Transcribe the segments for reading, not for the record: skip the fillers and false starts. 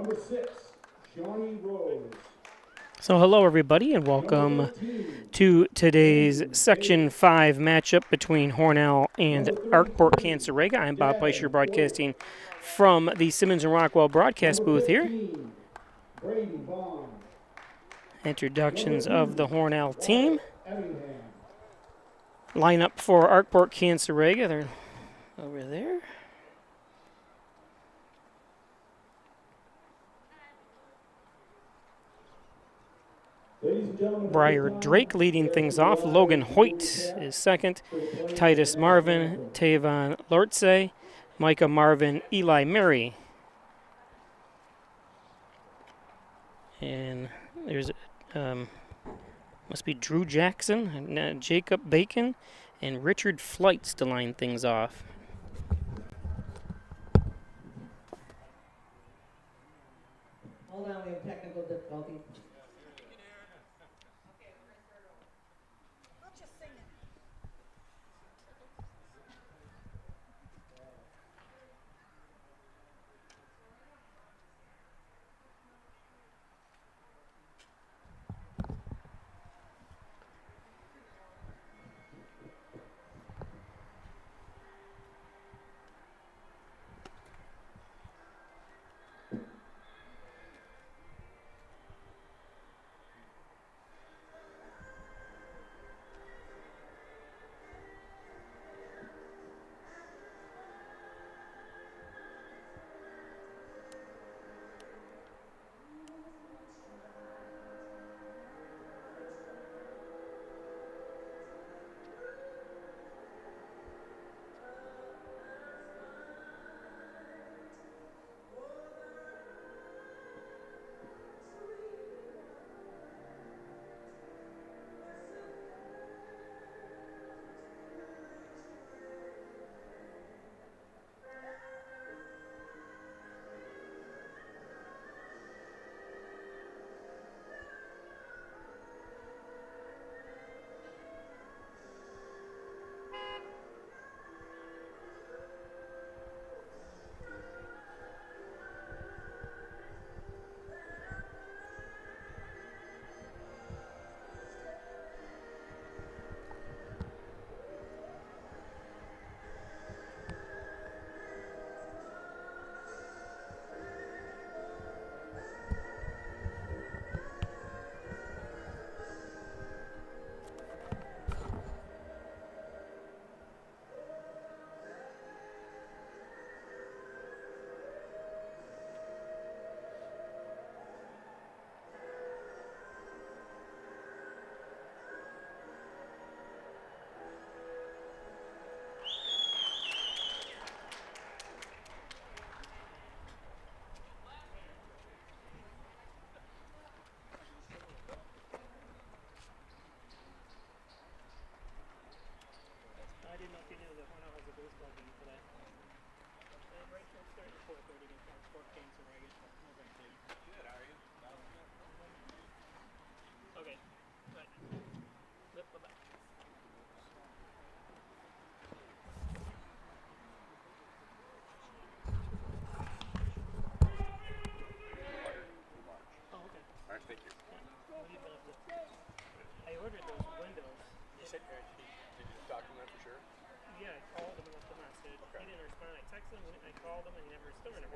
Number 6, Shawnee Rose. So hello everybody and welcome to today's Section 5 matchup between Hornell and Arkport-Canaseraga. I'm Bob Fleischer broadcasting from the Simmons & Rockwell broadcast booth here. Introductions of the Hornell team. Lineup for Arkport-Canaseraga, they're over there. Briar Drake leading things off. Logan Hoyt is second. Titus Marvin, Tavon Lortze, Micah Marvin, Eli Murray. And there's, must be Drew Jackson, Jacob Bacon, and Richard Flights to line things off. Hold on, we have technical difficulties.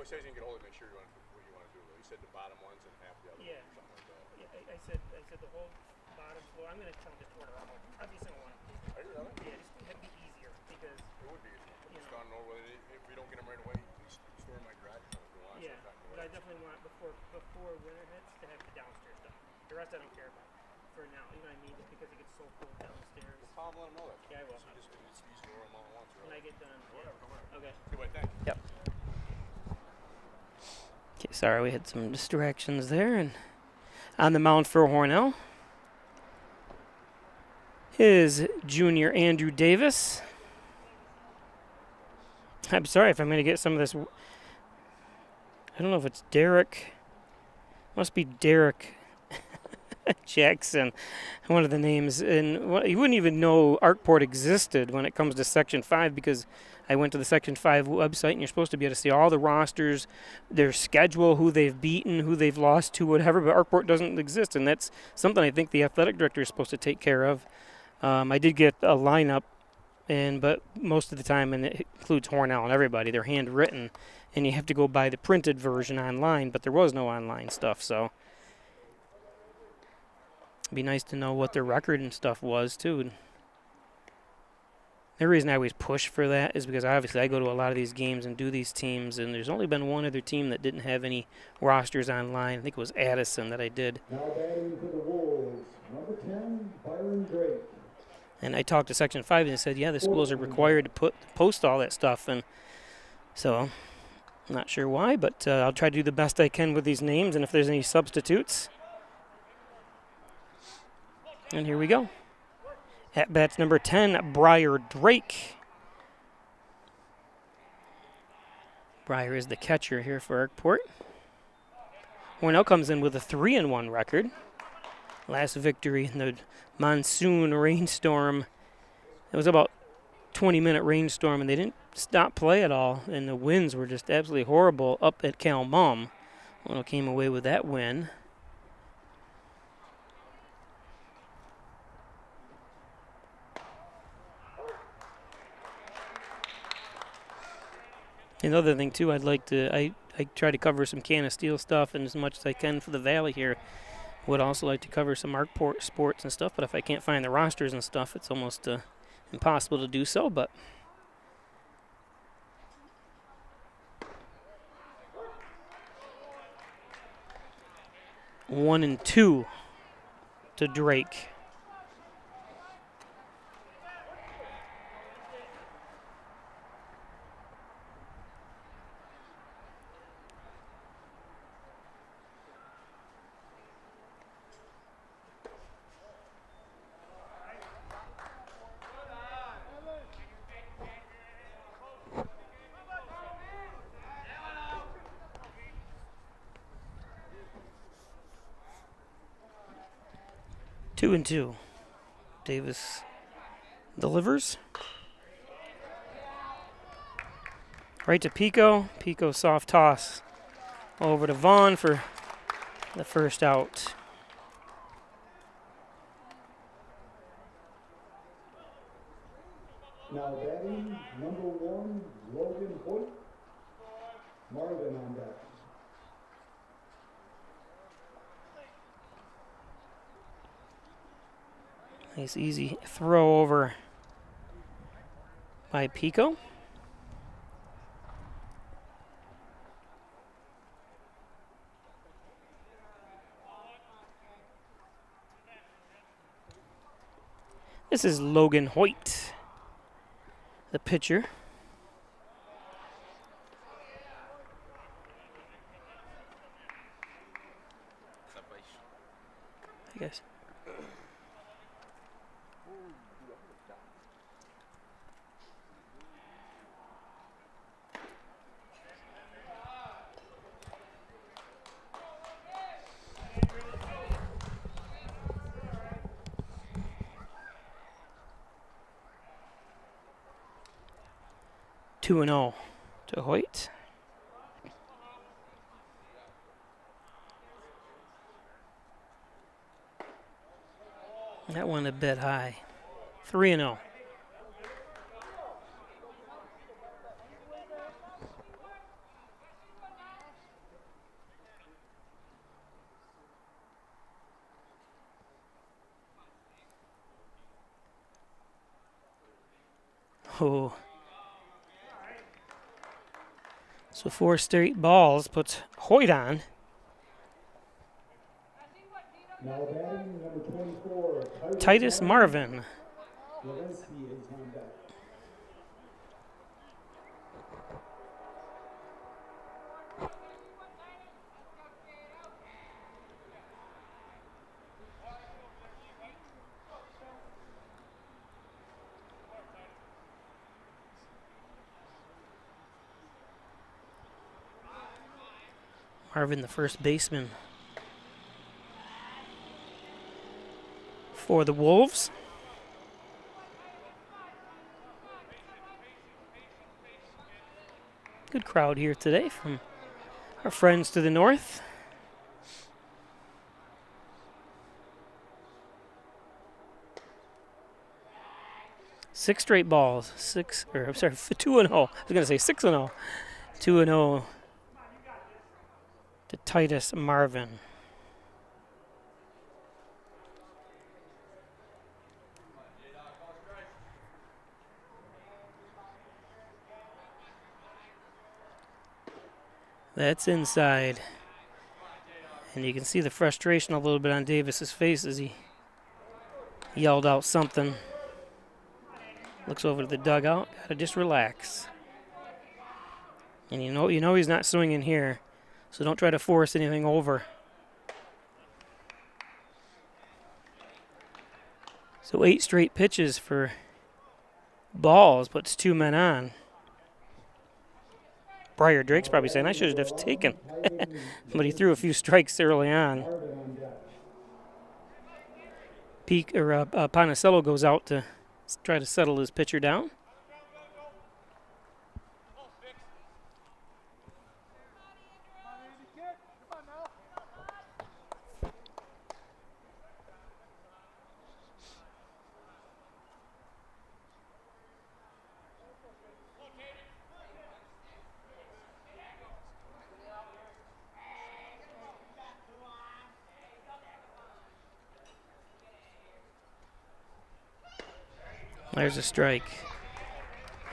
He says you can get hold of it, make sure you want to, what you want to do. He said the bottom ones and half the other ones, something like that. Yeah, I said the whole bottom floor. I'm going to tell him just to order all. Every single one. Are you really? Yeah, just it'd be easier because it would be easier. Just don't know whether if we don't get them right away, you can store in my garage if you want. Yeah, but I definitely want before winter hits to have the downstairs done. The rest I don't care about for now. You know what I mean? Just because it gets so cold downstairs. Well, Tom, let him know that. Yeah, I will. So you just it's easy to order them all at once. Really. When I get done. Whatever. Okay. See what I think. Yep. Okay, sorry, we had some distractions there. And on the mound for Hornell is junior Andrew Davis. I'm sorry if I'm going to get some of this. I don't know if it's Derek. Must be Derek. Jackson, one of the names. And you wouldn't even know Arkport existed when it comes to Section 5 because I went to the Section 5 website and you're supposed to be able to see all the rosters, their schedule, who they've beaten, who they've lost to, whatever, but Arkport doesn't exist. And that's something I think the athletic director is supposed to take care of. I did get a lineup, but most of the time, and it includes Hornell and everybody, they're handwritten, and you have to go buy the printed version online, but there was no online stuff, so it'd be nice to know what their record and stuff was, too. The reason I always push for that is because obviously I go to a lot of these games and do these teams, and there's only been one other team that didn't have any rosters online. I think it was Addison that I did. Now batting for the Wolves, number 10, Byron Drake. And I talked to Section 5 and they said, yeah, the schools are required to post all that stuff. And so I'm not sure why, but I'll try to do the best I can with these names. And if there's any substitutes. And here we go. At bats number 10, Briar Drake. Briar is the catcher here for Arkport. Hornell comes in with a 3-1 record. Last victory in the monsoon rainstorm. It was about 20-minute rainstorm, and they didn't stop play at all, and the winds were just absolutely horrible up at Calmum. Hornell came away with that win. Another thing, too, I try to cover some Can of Steel stuff and as much as I can for the Valley here. Would also like to cover some Arkport sports and stuff, but if I can't find the rosters and stuff, it's almost impossible to do so. But one and two to Drake. Two and two. Davis delivers. Right to Pico. Pico soft toss over to Vaughn for the first out. Now batting number 1, Logan Hoyt. Marvin on deck. Nice easy throw over by Pico. This is Logan Hoyt, the pitcher. I guess. Two and 0 to Hoyt. That one a bit high. 3 and 0. Oh. So 4 straight balls puts Hoyt on. Now batting number 24, Titus Marvin. Varsity is on deck. Marvin, the first baseman. for the Wolves. Good crowd here today from our friends to the north. Six straight balls. 2-0. I was going to say 6-0. 2-0 to Titus Marvin. That's inside. And you can see the frustration a little bit on Davis's face as he yelled out something. Looks over to the dugout. Gotta just relax. And you know he's not swinging here, so don't try to force anything over. So 8 straight pitches for balls puts 2 men on. Briar Drake's probably saying, I should have just taken. But he threw a few strikes early on. Ponicello goes out to try to settle his pitcher down. There's a strike.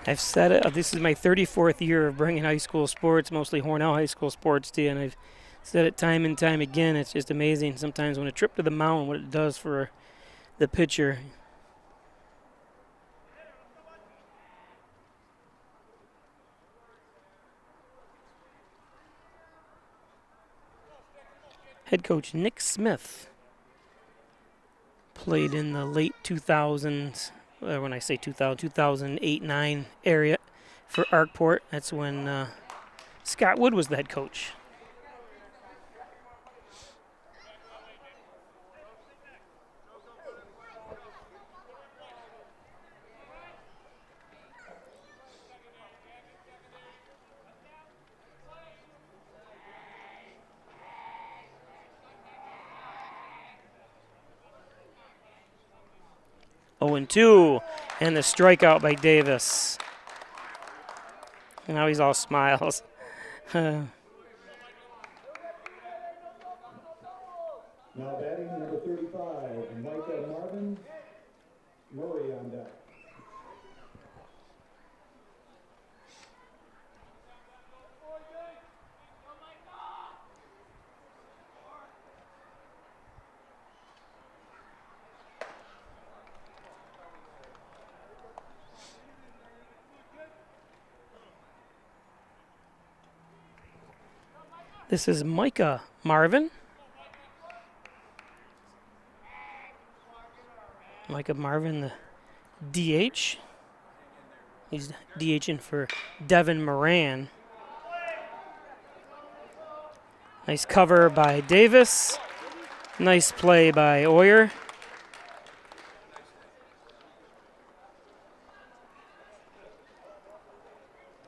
I've said it. This is my 34th year of bringing high school sports, mostly Hornell high school sports to you, and I've said it time and time again. It's just amazing sometimes when a trip to the mound, what it does for the pitcher. Head coach Nick Smith played in the late 2000s. When I say 2008-9 area for Arkport, that's when Scott Wood was the head coach. Oh, 0-2, and the strikeout by Davis. Now he's all smiles. Now batting number 35, Micah Marvin, Murray on deck. This is Micah Marvin. Micah Marvin, the DH. He's DHing for Devin Moran. Nice cover by Davis. Nice play by Oyer.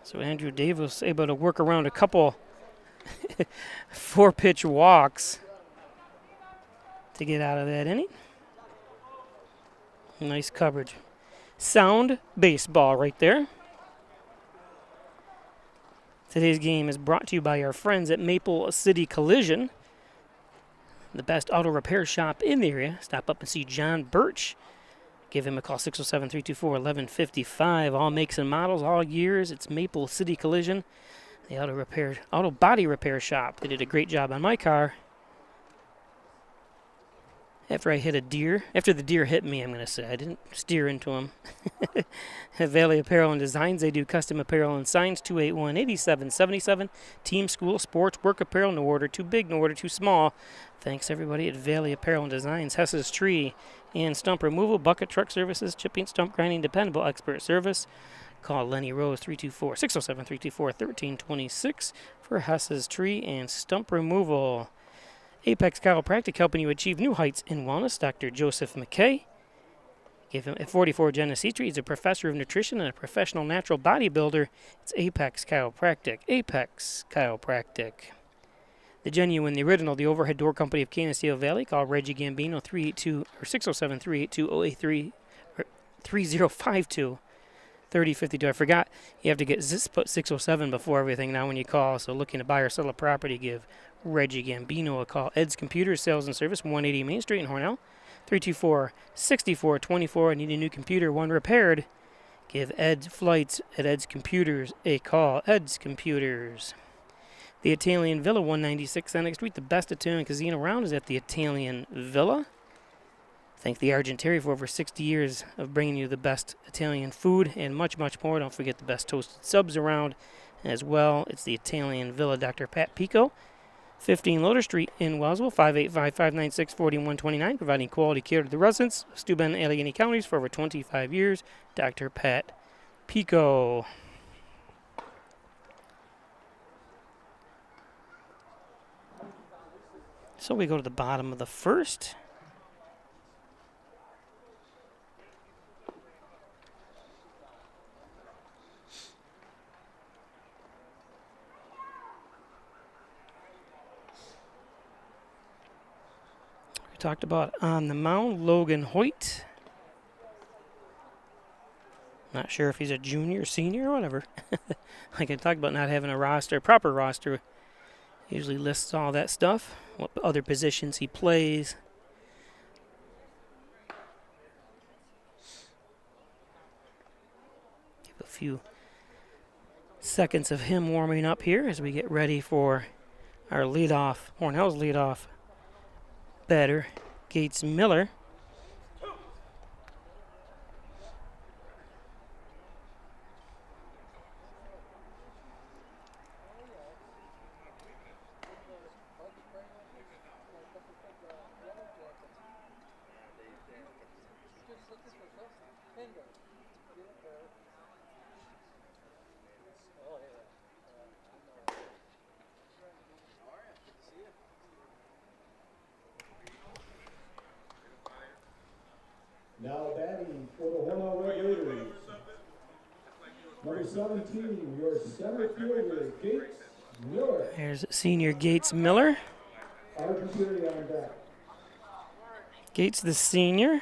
So Andrew Davis able to work around a couple 4-pitch walks to get out of that inning. Nice coverage. Sound baseball right there. Today's game is brought to you by our friends at Maple City Collision, the best auto repair shop in the area. Stop up and see John Birch. Give him a call, 607-324-1155. All makes and models, all years. It's Maple City Collision, the auto body repair shop. They did a great job on my car. After I hit a deer, after the deer hit me, I'm going to say, I didn't steer into him. At Valley Apparel and Designs, they do custom apparel and signs, 281-8777. Team, school, sports, work apparel, no order too big, no order too small. Thanks everybody at Valley Apparel and Designs, Hess's Tree and Stump Removal, Bucket Truck Services, Chipping, Stump Grinding, Dependable Expert Service. Call Lenny Rose, 607-324-1326 for Hess's Tree and Stump Removal. Apex Chiropractic, helping you achieve new heights in wellness. Dr. Joseph McKay. Give him at 44 Genesee Street. He's a professor of nutrition and a professional natural bodybuilder. It's Apex Chiropractic. Apex Chiropractic. The genuine, the original, the overhead door company of Canaseraga Valley. Call Reggie Gambino 607-382-0832 or 3052 3052. I forgot you have to put 607 before everything now when you call. So looking to buy or sell a property, give Reggie Gambino a call. Ed's Computer Sales and Service, 180 Main Street in Hornell. 324-6424. Need a new computer, one repaired. Give Ed's Flights at Ed's Computers a call. Ed's Computers. The Italian Villa, 196 Senex Street. The best Italian cuisine around is at the Italian Villa. Thank the Argenteri for over 60 years of bringing you the best Italian food and much, much more. Don't forget the best toasted subs around as well. It's the Italian Villa. Dr. Pat Pico, 15 Loader Street in Wellsville, 585-596-4129, providing quality care to the residents of Steuben and Allegheny counties for over 25 years. Dr. Pat Pico. So we go to the bottom of the first. We talked about on the mound, Logan Hoyt. Not sure if he's a junior, senior, or whatever. Like I talked about not having a roster, proper roster. Usually lists all that stuff, what other positions he plays. Give a few seconds of him warming up here as we get ready for our leadoff, Hornell's leadoff batter, Gates Miller. Now batting for the Hornell Red Raiders, number 17, your center fielder, Gates Miller. There's senior Gates Miller. Arkport on back. Gates the senior.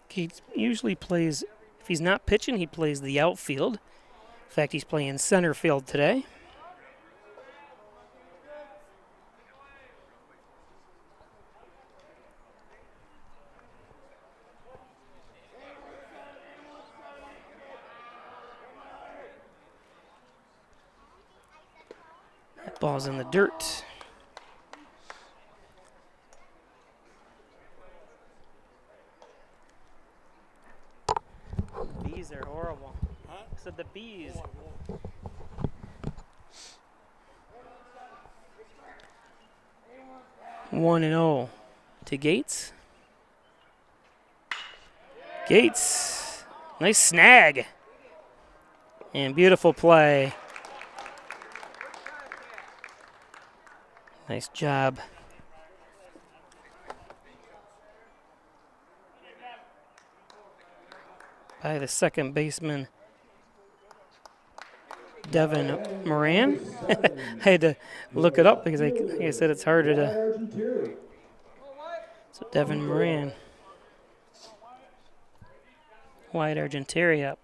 Gates usually plays, if he's not pitching, he plays the outfield. In fact, he's playing center field today. That ball's in the dirt. Bees are horrible. Huh? I said the bees. 1-0 to Gates. Gates, nice snag. And beautiful play. Nice job. By the second baseman, Devin Moran. I had to look it up because, like I said, it's harder to. So Devin Moran. Wyatt Argenteri up.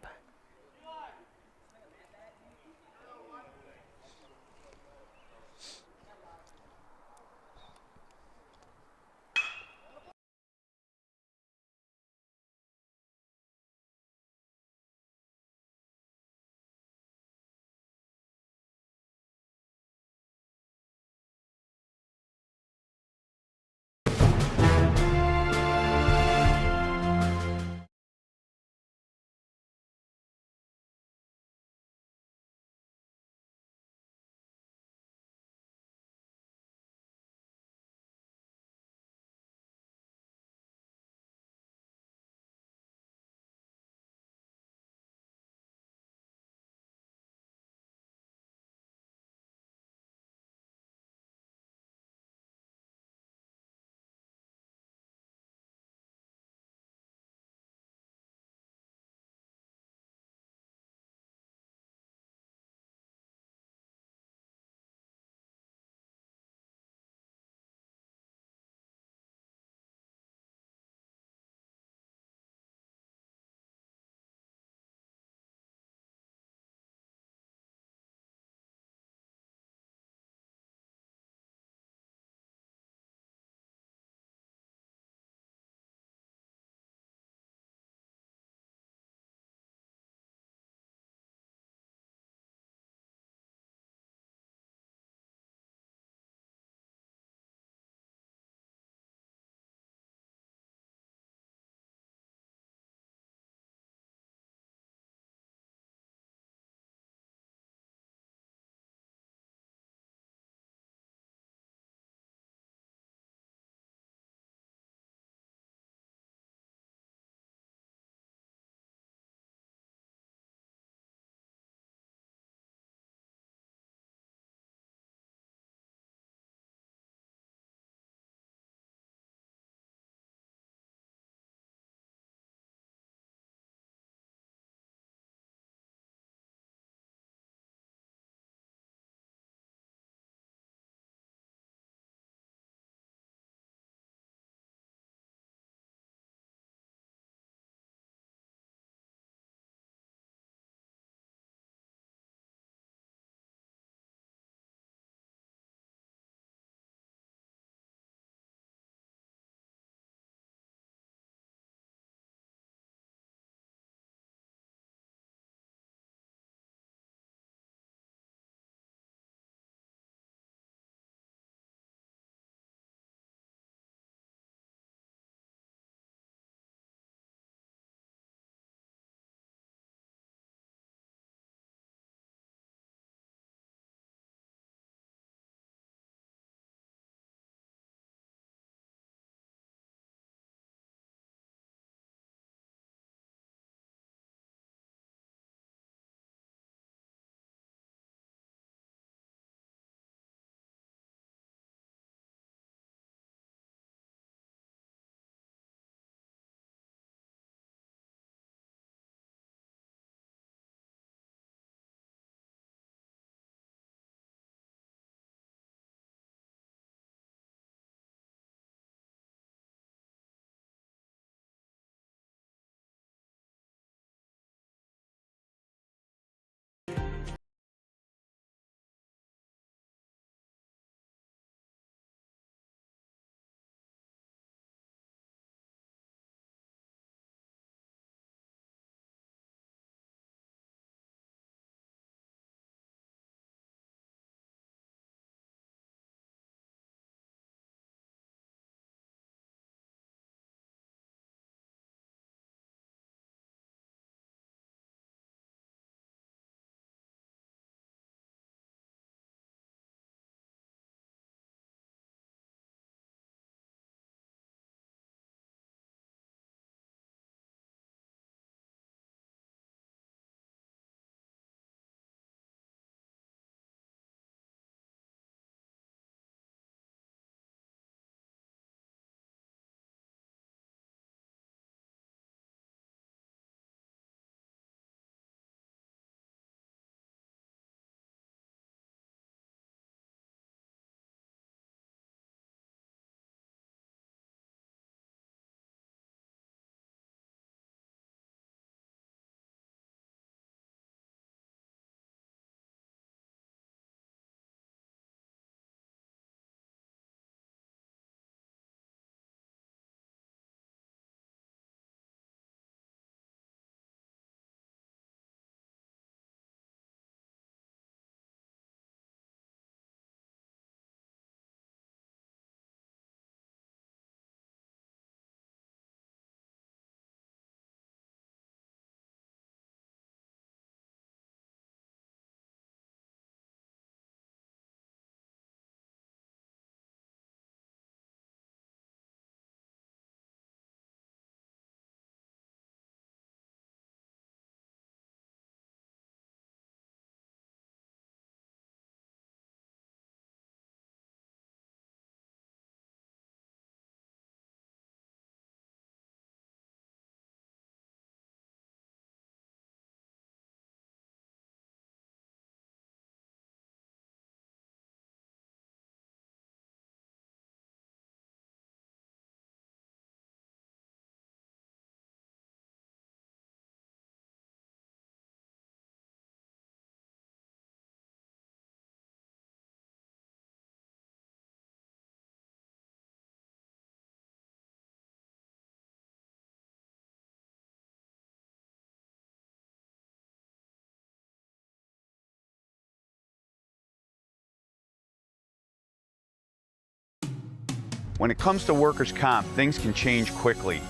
When it comes to workers' comp, things can change quickly.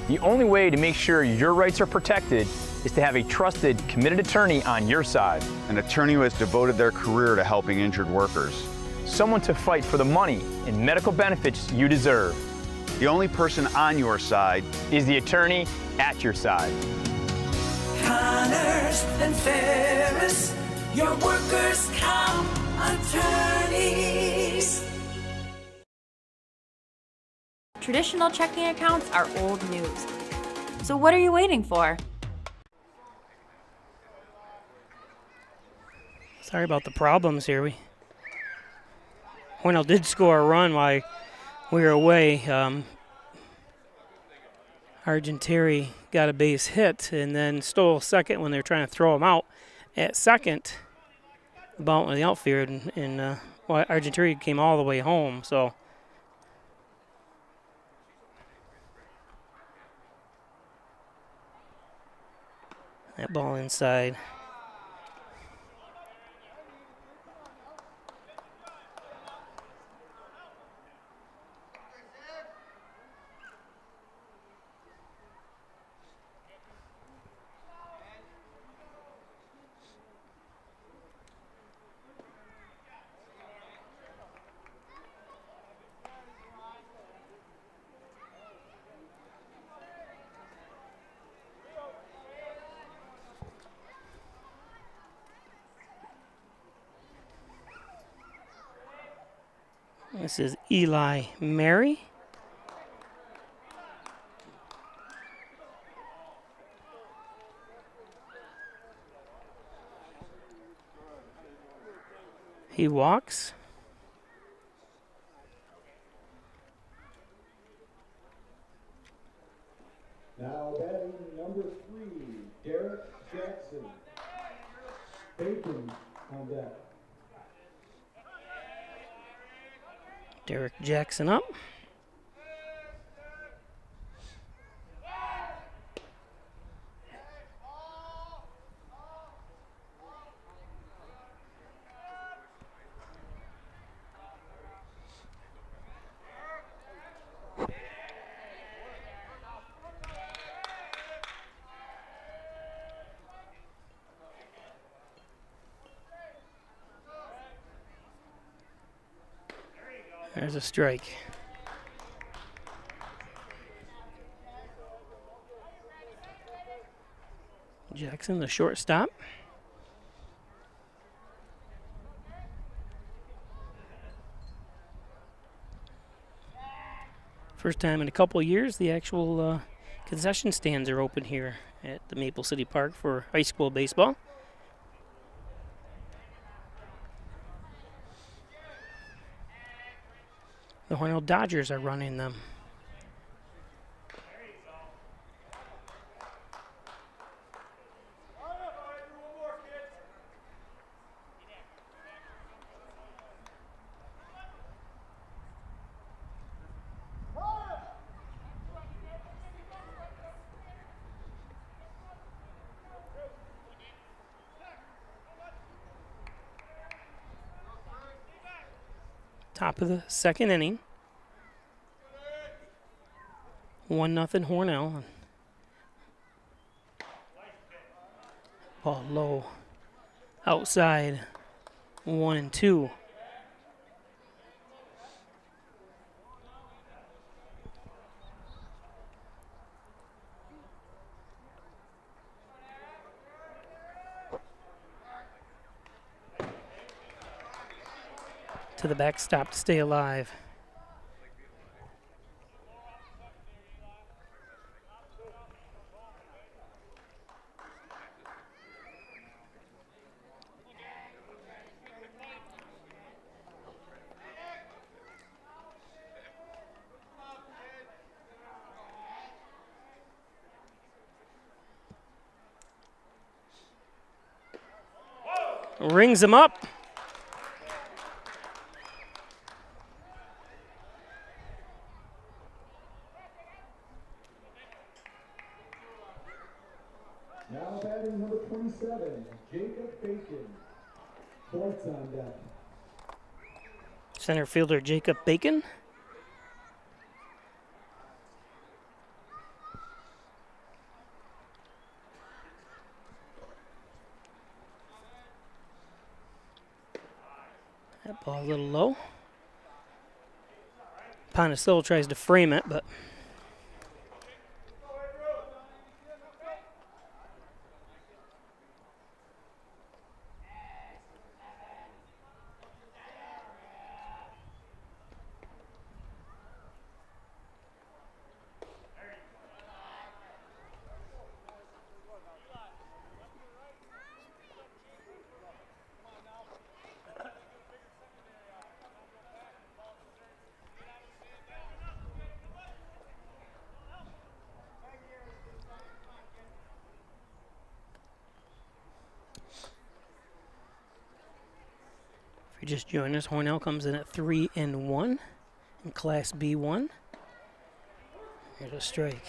The only way to make sure your rights are protected is to have a trusted, committed attorney on your side. An attorney who has devoted their career to helping injured workers. Someone to fight for the money and medical benefits you deserve. The only person on your side is the attorney at your side. Connors and Ferris, your workers' comp attorneys. Traditional checking accounts are old news. So what are you waiting for? Sorry about the problems here. Hornell did score a run while we were away. Argenteri got a base hit and then stole second when they were trying to throw him out. At second, the ball went to the outfield, and Argenteri came all the way home. So that ball inside. This is Eli Mary. He walks. Now batting number 3, Derek Jackson. Bacon on deck. Derek Jackson up. There's a strike. Jackson, the shortstop. First time in a couple of years the actual concession stands are open here at the Maple City Park for high school baseball. The Hornell Dodgers are running them. Top of the second inning. 1-0 Hornell. Ball low. Outside. 1-2. To the backstop to stay alive. Rings him up. Now batting number 27, Jacob Bacon. Fourth on deck. Center fielder Jacob Bacon. Ball a little low. Ponticello tries to frame it, but if you just joined us, Hornell comes in at 3-1 in Class B1. Here's a strike.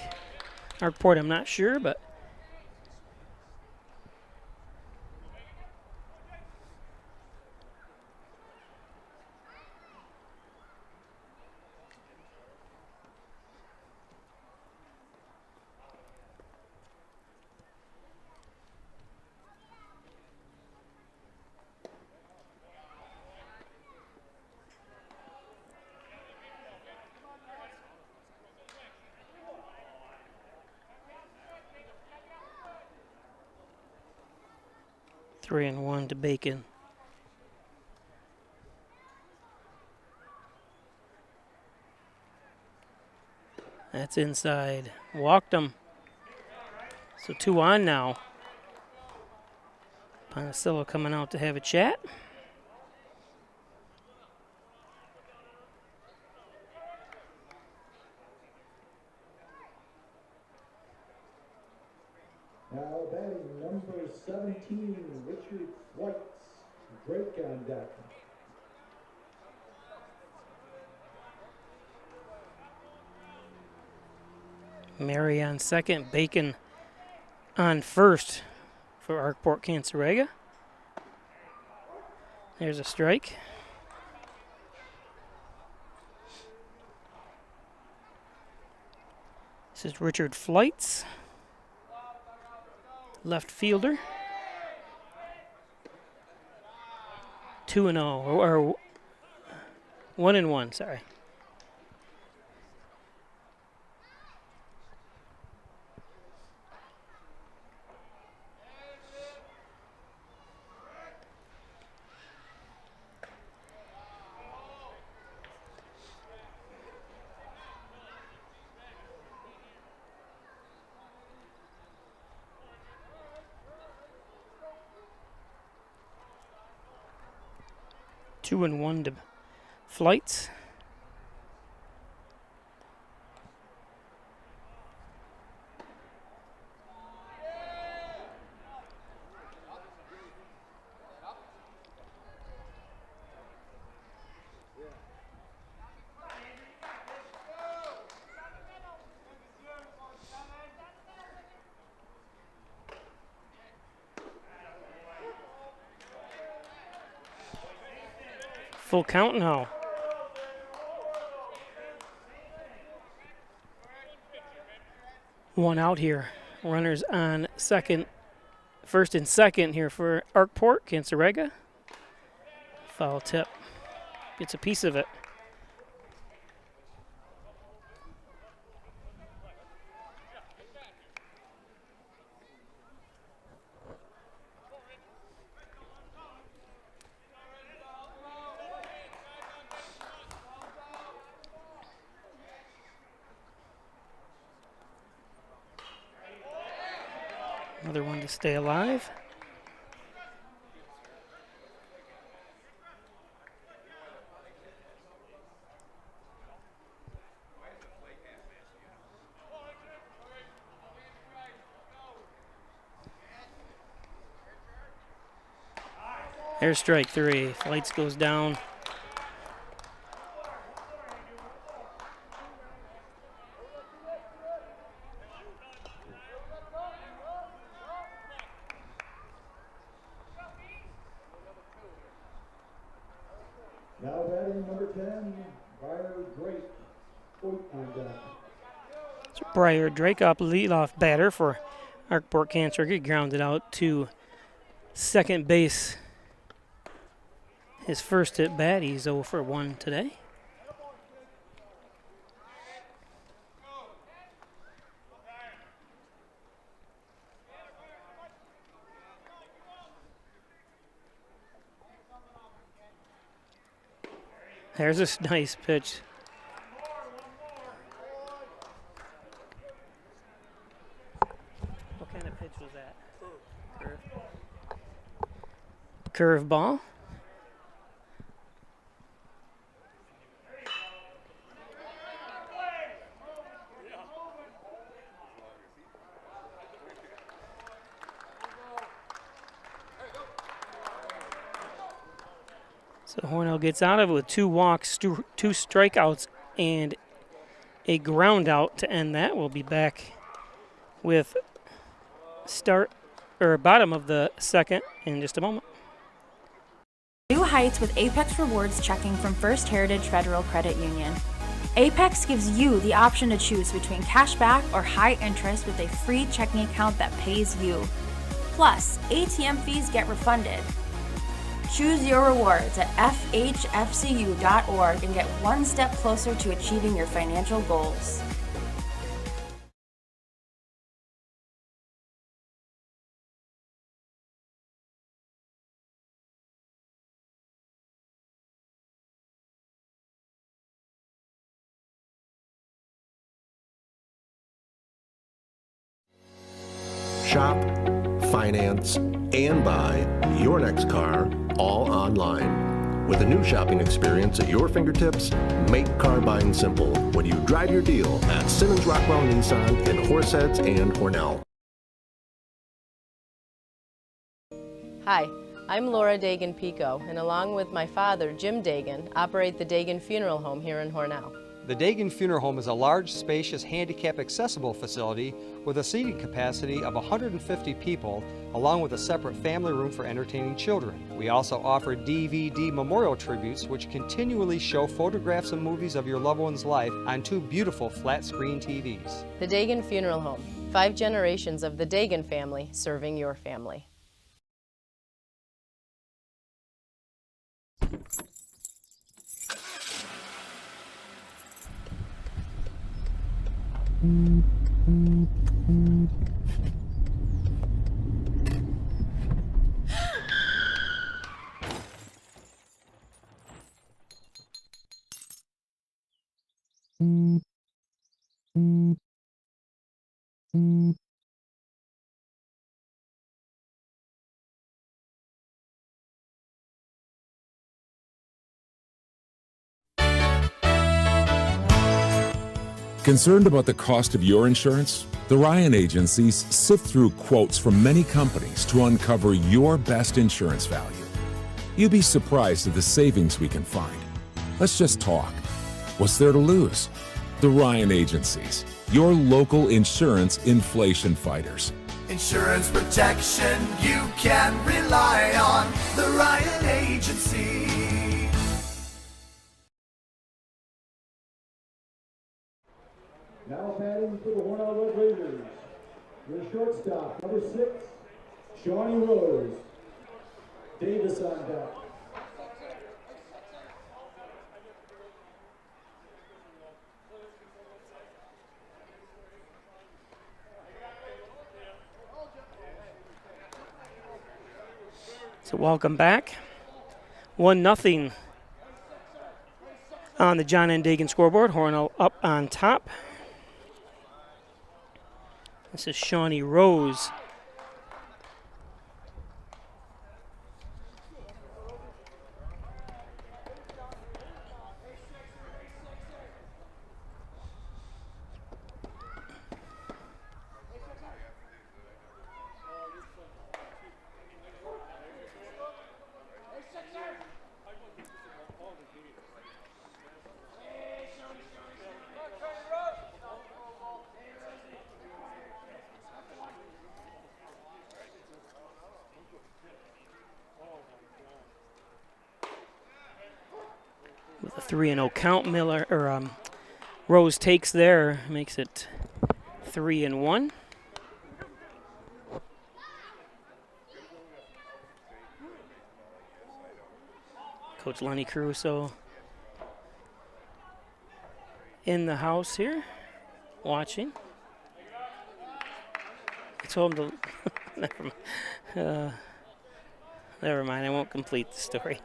Arkport, I'm not sure, but three and one to Bacon. That's inside. Walked him. So 2 on now. Ponticello coming out to have a chat. Now batting number 17, Richard White. Drake on deck. Mary on second, Bacon on first for Arkport-Canaseraga. There's a strike. This is Richard Flights, left fielder. 2-0, or 1-1, sorry. Two and one to Flights. Full count now. One out here. Runners on second, first and second here for Arkport-Canaseraga. Foul tip. Gets a piece of it. Another one to stay alive. There's strike three. Flights goes down. Now batting number 10, Briar Drake. Point on deck. So Briar Drake up leadoff batter for Arkport-Canaseraga, grounded out to second base. His first at bat, he's 0 for 1 today. There's a nice pitch. What kind of pitch was that? Curve ball. So Hornell gets out of it with 2 walks, 2 strikeouts, and a ground out to end that. We'll be back with bottom of the second in just a moment. New heights with Apex Rewards checking from First Heritage Federal Credit Union. Apex gives you the option to choose between cash back or high interest with a free checking account that pays you. Plus, ATM fees get refunded. Choose your rewards at FHFCU.org and get one step closer to achieving your financial goals. Shop, finance, and buy your next car all online. With a new shopping experience at your fingertips, make car buying simple when you drive your deal at Simmons Rockwell Nissan in Horseheads and Hornell. Hi, I'm Laura Dagan-Pico, and along with my father, Jim Dagan, operate the Dagan Funeral Home here in Hornell. The Dagan Funeral Home is a large, spacious, handicap-accessible facility with a seating capacity of 150 people, along with a separate family room for entertaining children. We also offer DVD memorial tributes, which continually show photographs and movies of your loved one's life on 2 beautiful flat-screen TVs. The Dagan Funeral Home, 5 generations of the Dagan family serving your family. Concerned about the cost of your insurance? The Ryan agencies sift through quotes from many companies to uncover your best insurance value. You'd be surprised at the savings we can find. Let's just talk. What's there to lose? The Ryan agencies, your local insurance inflation fighters. Insurance protection you can rely on. The Ryan Agency. Now batting for the Hornell Red Raiders, your shortstop, number 6, Shawnee Rose. Davis on deck. So welcome back. 1-0 on the John N. Dagan scoreboard. Hornell up on top. This is Shawnee Rose. With a 3-0 count, Rose takes there, makes it 3-1. Coach Lenny Caruso in the house here, watching. I told him to never mind, I won't complete the story.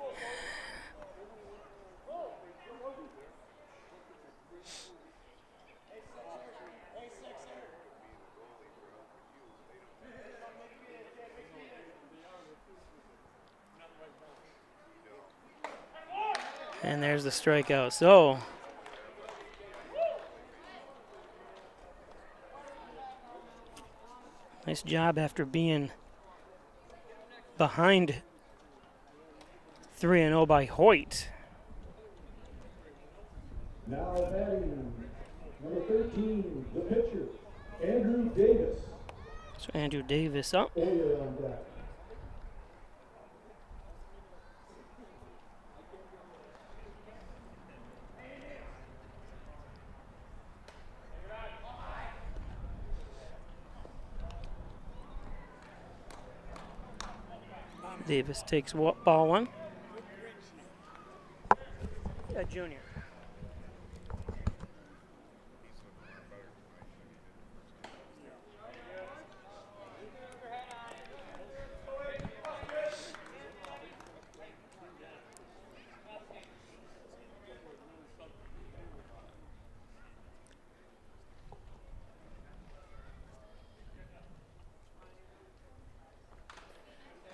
And there's the strikeout. So nice job after being behind 3-0 by Hoyt. Now batting number 13, the pitcher, Andrew Davis. So Andrew Davis up. Oyer on deck. Davis takes ball one. A junior.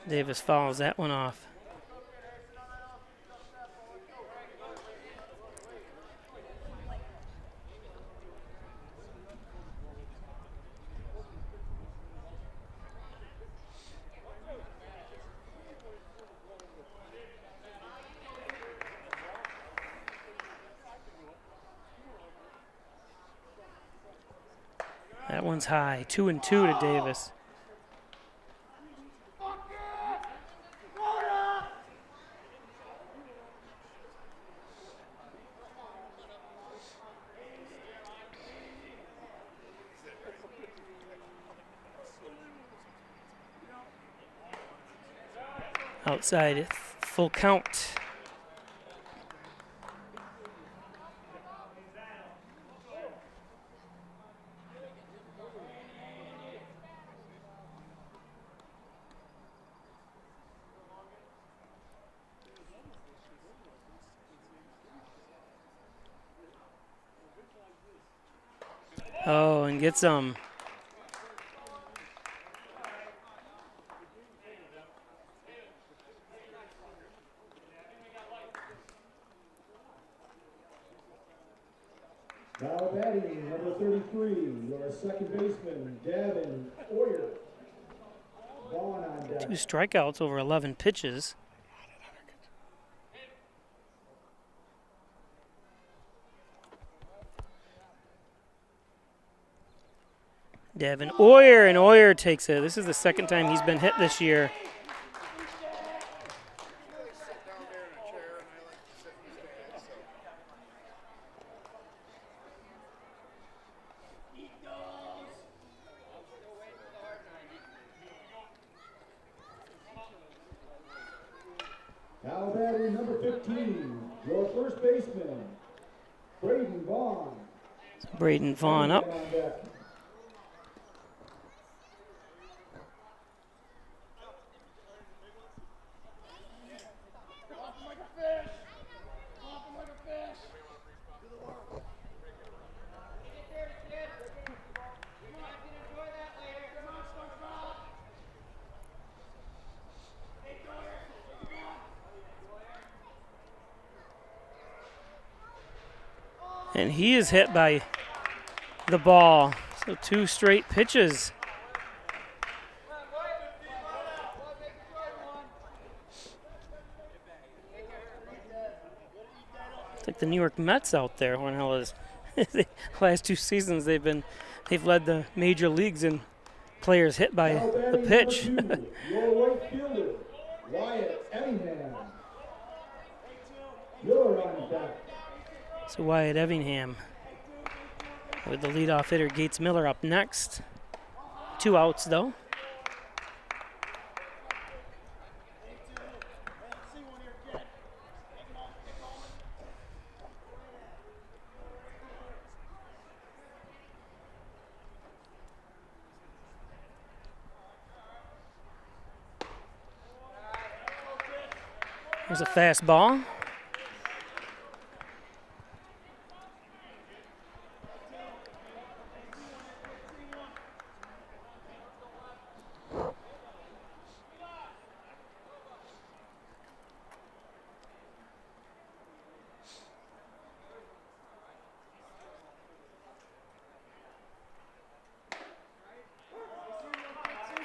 Davis fouls that one off. That one's high. 2-2 to Davis. Outside, full count. Oh, and gets some. Now batting number 33, your second baseman, Gavin Oyer. Vaughn on deck. 2 strikeouts over 11 pitches. Devin Oyer, and Oyer takes it. This is the second time he's been hit this year. Now batting number 15, your first baseman, Braden Vaughn. Braden Vaughn up. And he is hit by the ball. So 2 straight pitches. It's like the New York Mets out there. Hornell is. The last 2 seasons they've led the major leagues in players hit by the pitch. Your right fielder, Wyatt Evingham. You're on deck. So Wyatt Evingham with the leadoff hitter Gates Miller up next. 2 outs though. There's a fastball.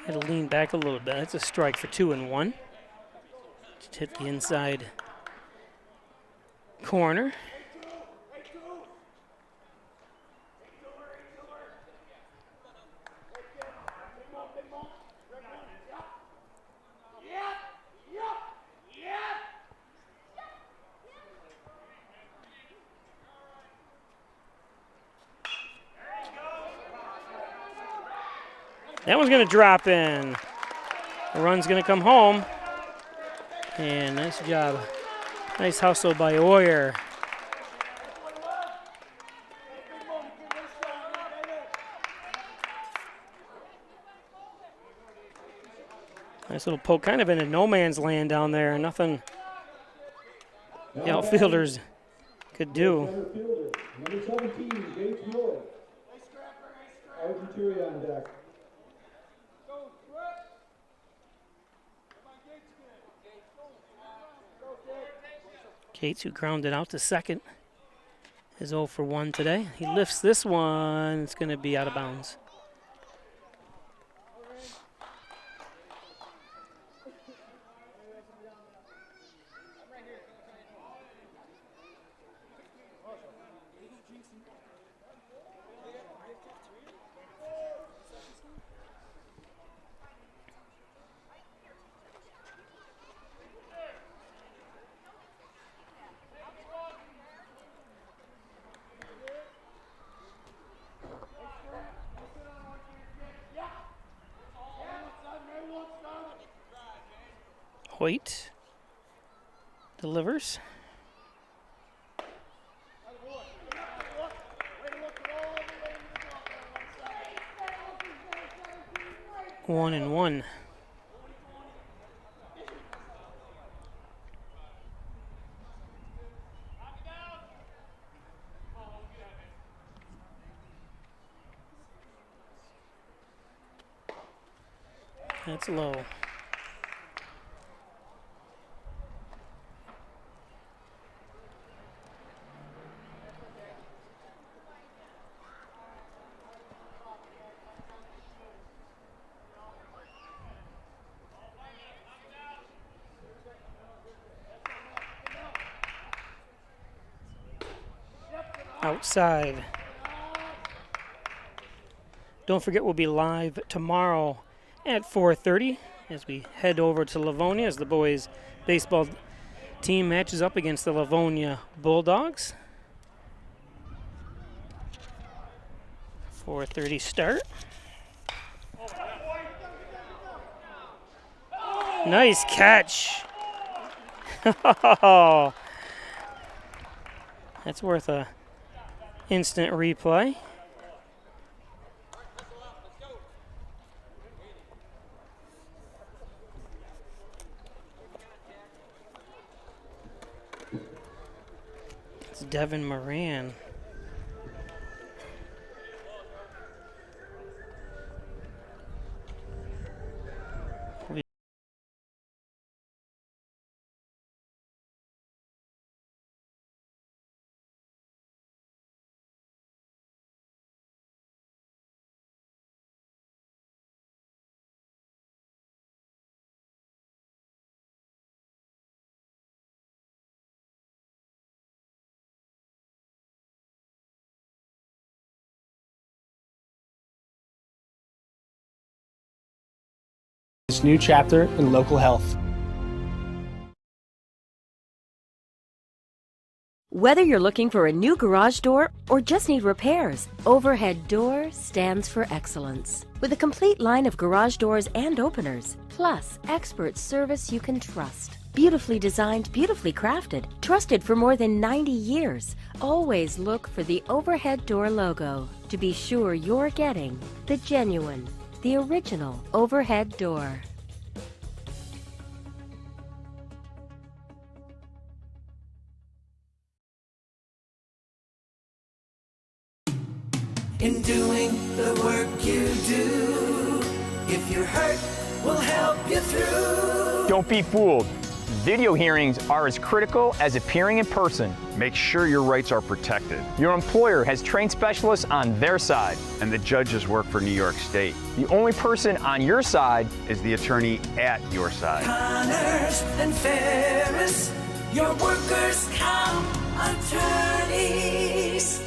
Had to lean back a little bit. That's a strike for 2-1. Just hit the inside corner. That one's going to drop in. The run's going to come home. And nice job. Nice hustle by Oyer. Nice little poke, kind of in a no man's land down there. Nothing the outfielders could do. Number 17, Gates Miller. Argenturi on deck. Gates, who grounded out to second, is 0 for 1 today. He lifts this one. It's going to be out of bounds. Hoyt delivers. One and one. That's low. Outside. Don't forget, we'll be live tomorrow at 4:30 as we head over to Livonia as the boys baseball team matches up against the Livonia Bulldogs. 4:30 start. Nice catch. That's worth a instant replay. It's Devin Moran. This new chapter in local health. Whether you're looking for a new garage door or just need repairs, Overhead Door stands for excellence. With a complete line of garage doors and openers, plus expert service you can trust. Beautifully designed, beautifully crafted, trusted for more than 90 years. Always look for the Overhead Door logo to be sure you're getting the genuine, the original Overhead Door. in doing the work you do. If you're hurt, we'll help you through. Don't be fooled. Video hearings are as critical as appearing in person. Make sure your rights are protected. Your employer has trained specialists on their side. And the judges work for New York State. The only person on your side is the attorney at your side. Connors and Ferris, your workers' comp attorneys.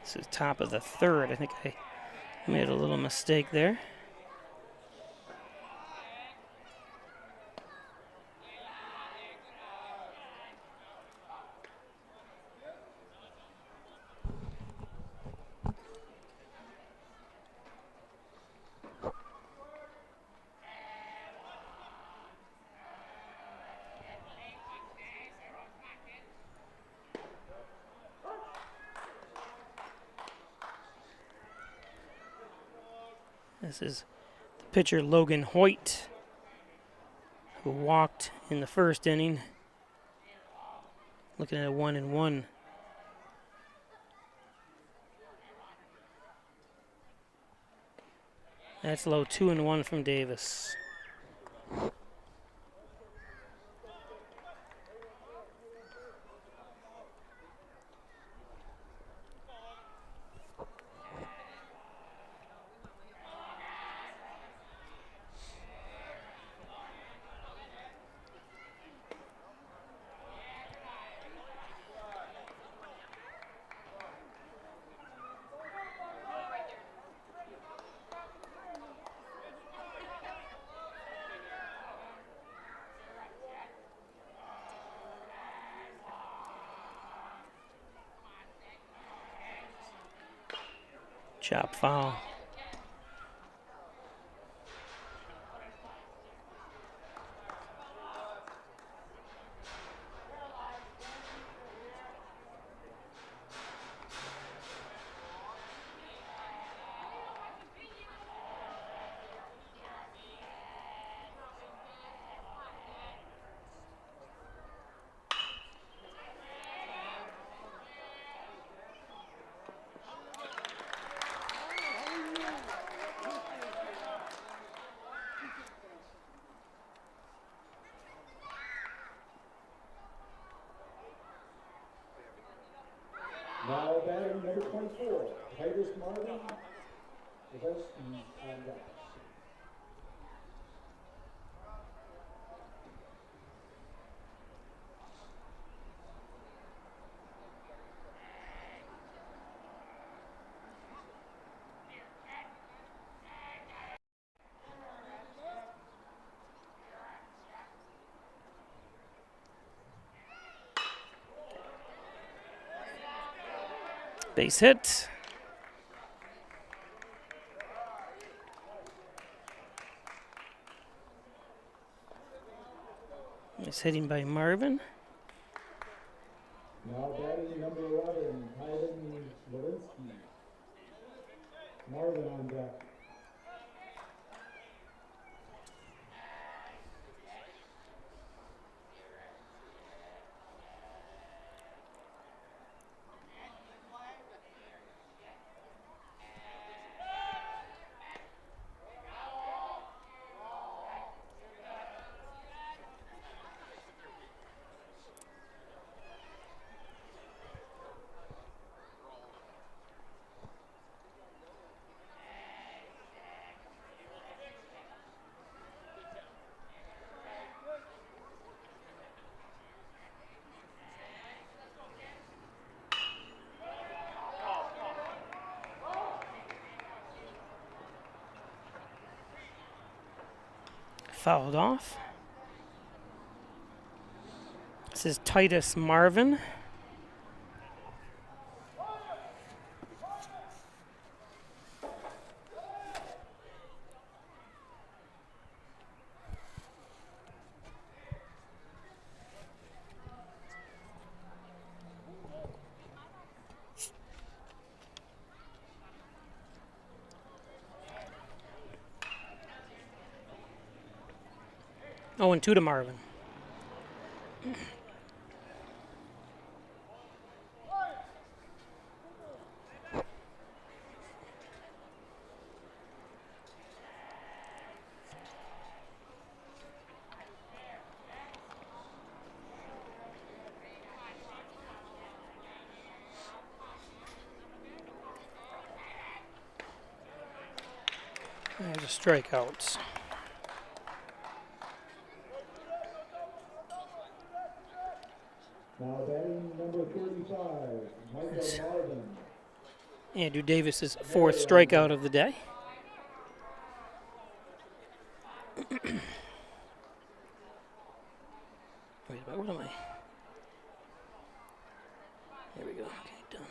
This is top of the third. I think I made a little mistake there. This is the pitcher Logan Hoyt, who walked in the first inning. Looking at a 1-1. That's low. 2-1 from Davis. Chop foul. Now batting number 24, Titus Marvin, Varsity on deck. Base hit. Nice hitting by Marvin. Now batting number 11, Ivan Lewinsky. Marvin on deck. Fouled off. This is Titus Marvin. 0-2 to Marvin. There's a strikeout. Now batting number 35, Michael Marvin. Andrew Davis's 4th strikeout of the day. Wait, what am I? There we go. Okay, done.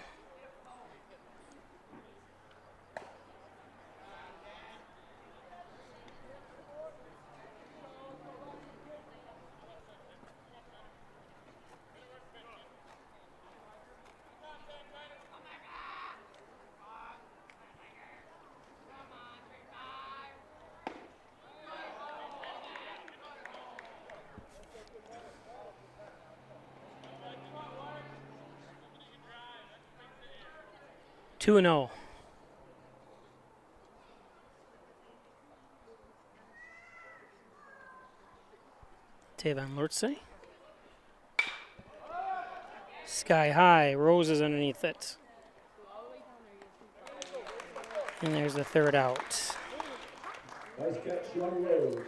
Two and 0. Tavon Lortze. Sky high, Roses underneath it. And there's the 3rd out. Nice catch, Johnny Rose.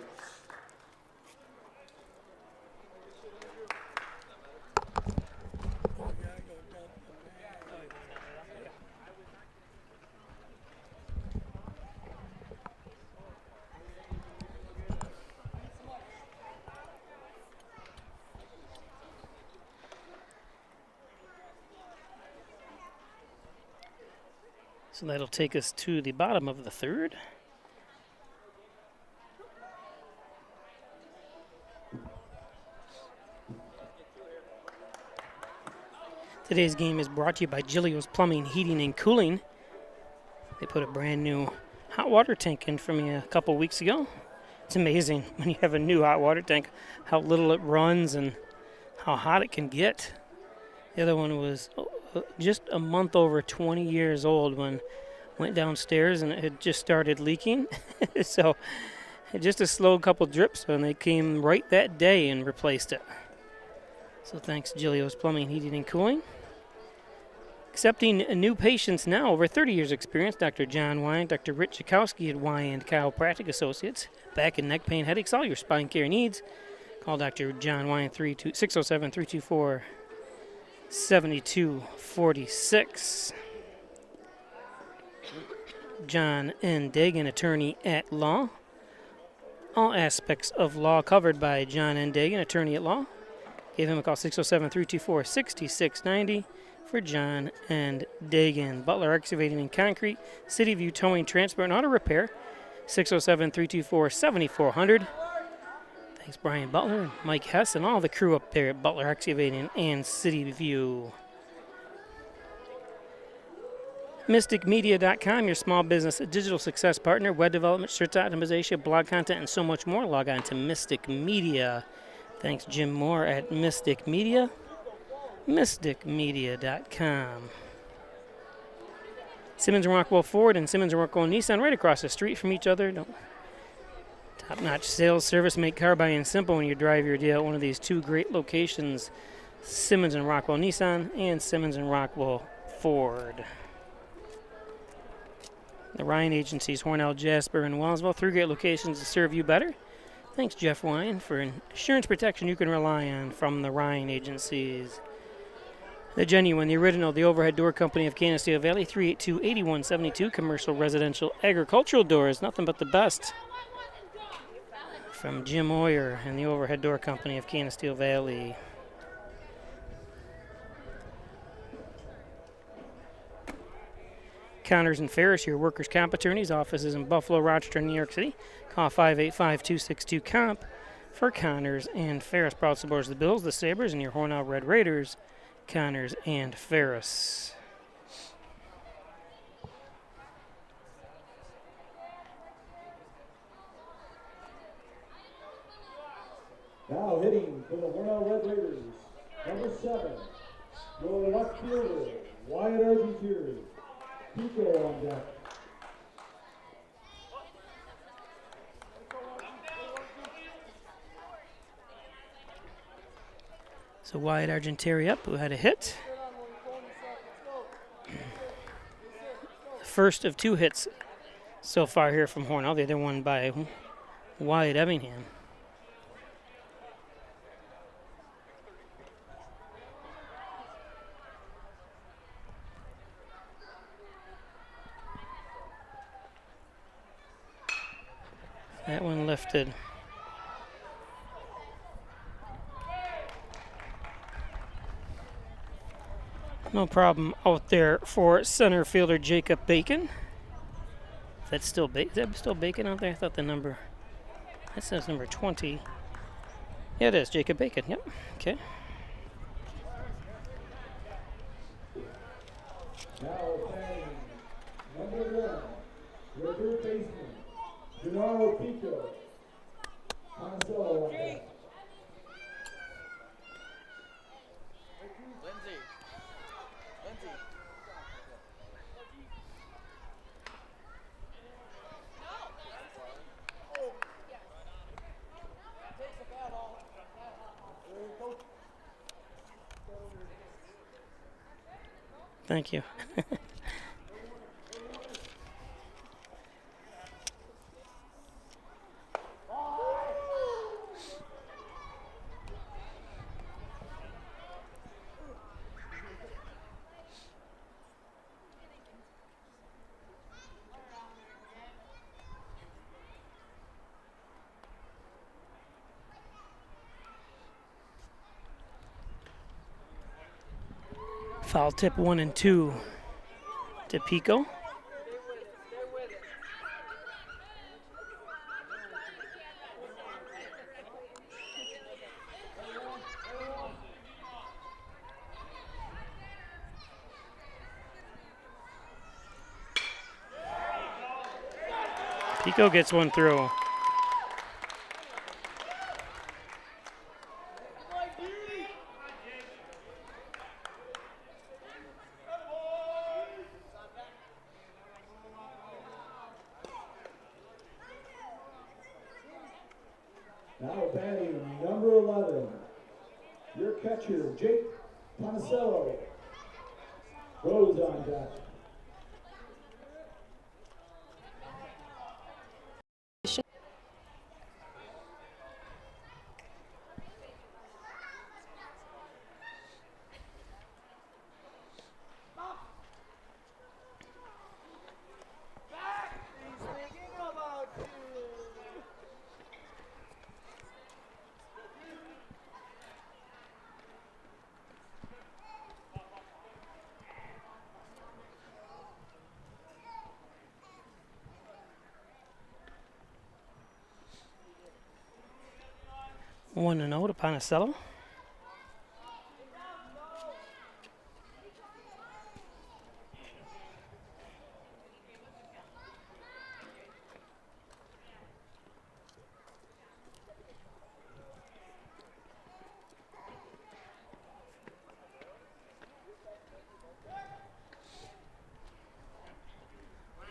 So that'll take us to the bottom of the 3rd. Today's game is brought to you by Giglio's Plumbing, Heating, and Cooling. They put a brand new hot water tank in for me a couple weeks ago. It's amazing when you have a new hot water tank, how little it runs and how hot it can get. The other one was just a month over 20 years old when went downstairs and it had just started leaking. So just a slow couple drips and they came right that day and replaced it. So thanks Giglio's Plumbing, Heating, and Cooling. Accepting new patients now, over 30 years experience, Dr. John Wyan, Dr. Rich Jakowski at Wyan Chiropractic Associates. Back and neck pain, headaches, all your spine care needs. Call Dr. John Wyan 607-324-7246. John N. Dagan, attorney at law. All aspects of law covered by John N. Dagan, attorney at law. Give him a call, 607-324-6690 for John and Dagan. Butler Excavating and Concrete, City View Towing, Transport, and Auto Repair, 607-324-7400. Thanks Brian Butler and Mike Hess and all the crew up there at Butler Excavating and City View. MysticMedia.com, your small business digital success partner, web development, search optimization, blog content, and so much more. Log on to Mystic Media. Thanks Jim Moore at Mystic Media. MysticMedia.com. Simmons and Rockwell Ford and Simmons and Rockwell Nissan right across the street from each other. Top-notch sales service, make car buying simple when you drive your deal at one of these two great locations, Simmons and Rockwell Nissan and Simmons and Rockwell Ford. The Ryan Agencies, Hornell, Jasper, and Wellsville, three great locations to serve you better. Thanks, Jeff Wyan, for insurance protection you can rely on from the Ryan Agencies. The genuine, the original, the Overhead Door Company of Canasteel Valley, 382-8172, commercial, residential, agricultural doors, nothing but the best. From Jim Oyer and the Overhead Door Company of Canasteel Valley. Connors and Ferris, your workers' comp attorneys, offices in Buffalo, Rochester, and New York City. Call 585-262-COMP for Connors and Ferris. Proud supporters of the Bills, the Sabres, and your Hornell Red Raiders, Connors and Ferris. Now hitting for the Hornell Red Raiders, number 7, your left fielder, Wyatt Argentieri. Pico on deck. So Wyatt Argentieri up, who had a hit. First of 2 hits so far here from Hornell, the other one by Wyatt Evingham. That one lifted. No problem out there for center fielder Jacob Bacon. Is that still Bacon out there? I thought the number, that says number 20. Yeah, it is Jacob Bacon. Yep. Okay. Now playing number 1, your third baseman, Gennaro Pico. Consuelo on deck. Thank you. Foul tip 1 and 2 to Pico. Pico gets one through. Now batting number 11, your catcher, Jake Panicello. Rose on deck. One to 0 to Panicello.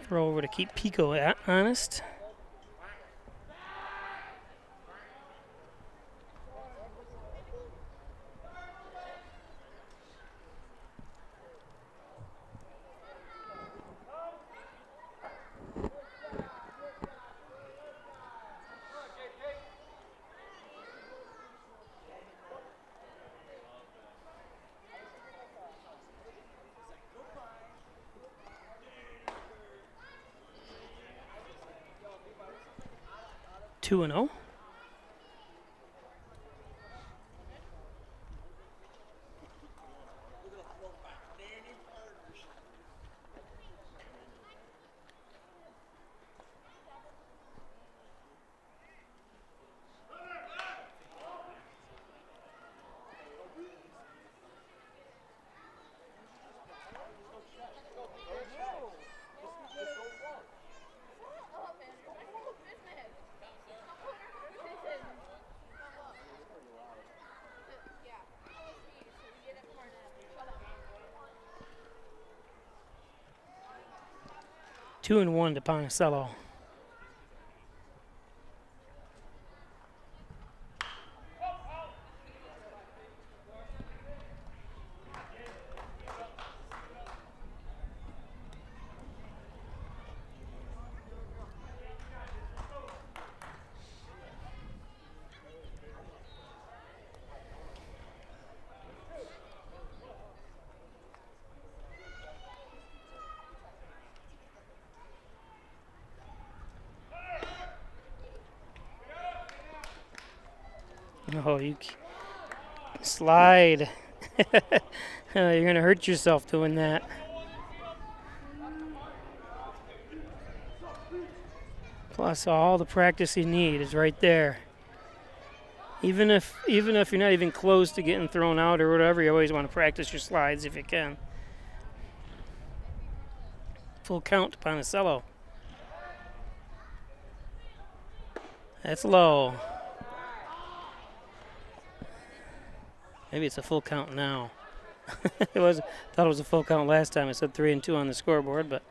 Throw over to keep Pico honest. Two and 0. 2-1 to Ponticello. Oh, you slide. You're going to hurt yourself doing that. Plus, all the practice you need is right there. Even if you're not even close to getting thrown out or whatever, you always want to practice your slides if you can. Full count to Ponticello. That's low. Maybe it's a full count now. Thought it was a full count last time. It said 3-2 on the scoreboard, but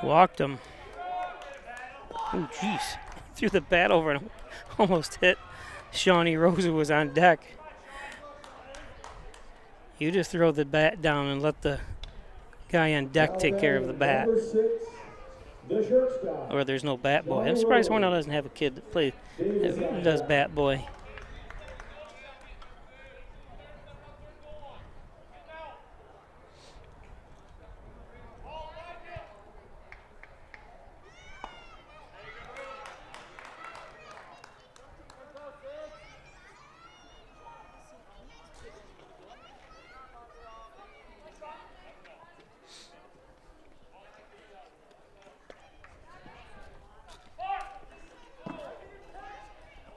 walked him. Oh, jeez. Threw the bat over and almost hit Shawnee Rose, who was on deck. You just throw the bat down and let the guy on deck take care of the bat. Or there's no bat boy. I'm surprised Hornell doesn't have a kid that does bat boy.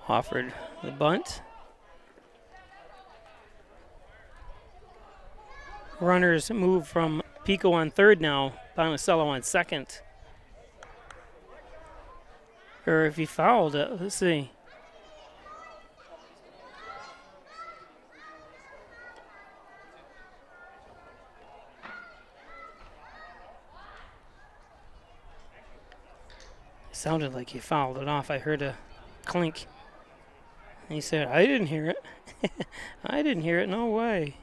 Offered the bunt. Runners move from Pico on third now, Ponticello on second. Or if he fouled it, let's see. It sounded like he fouled it off. I heard a clink. He said, I didn't hear it. I didn't hear it, no way.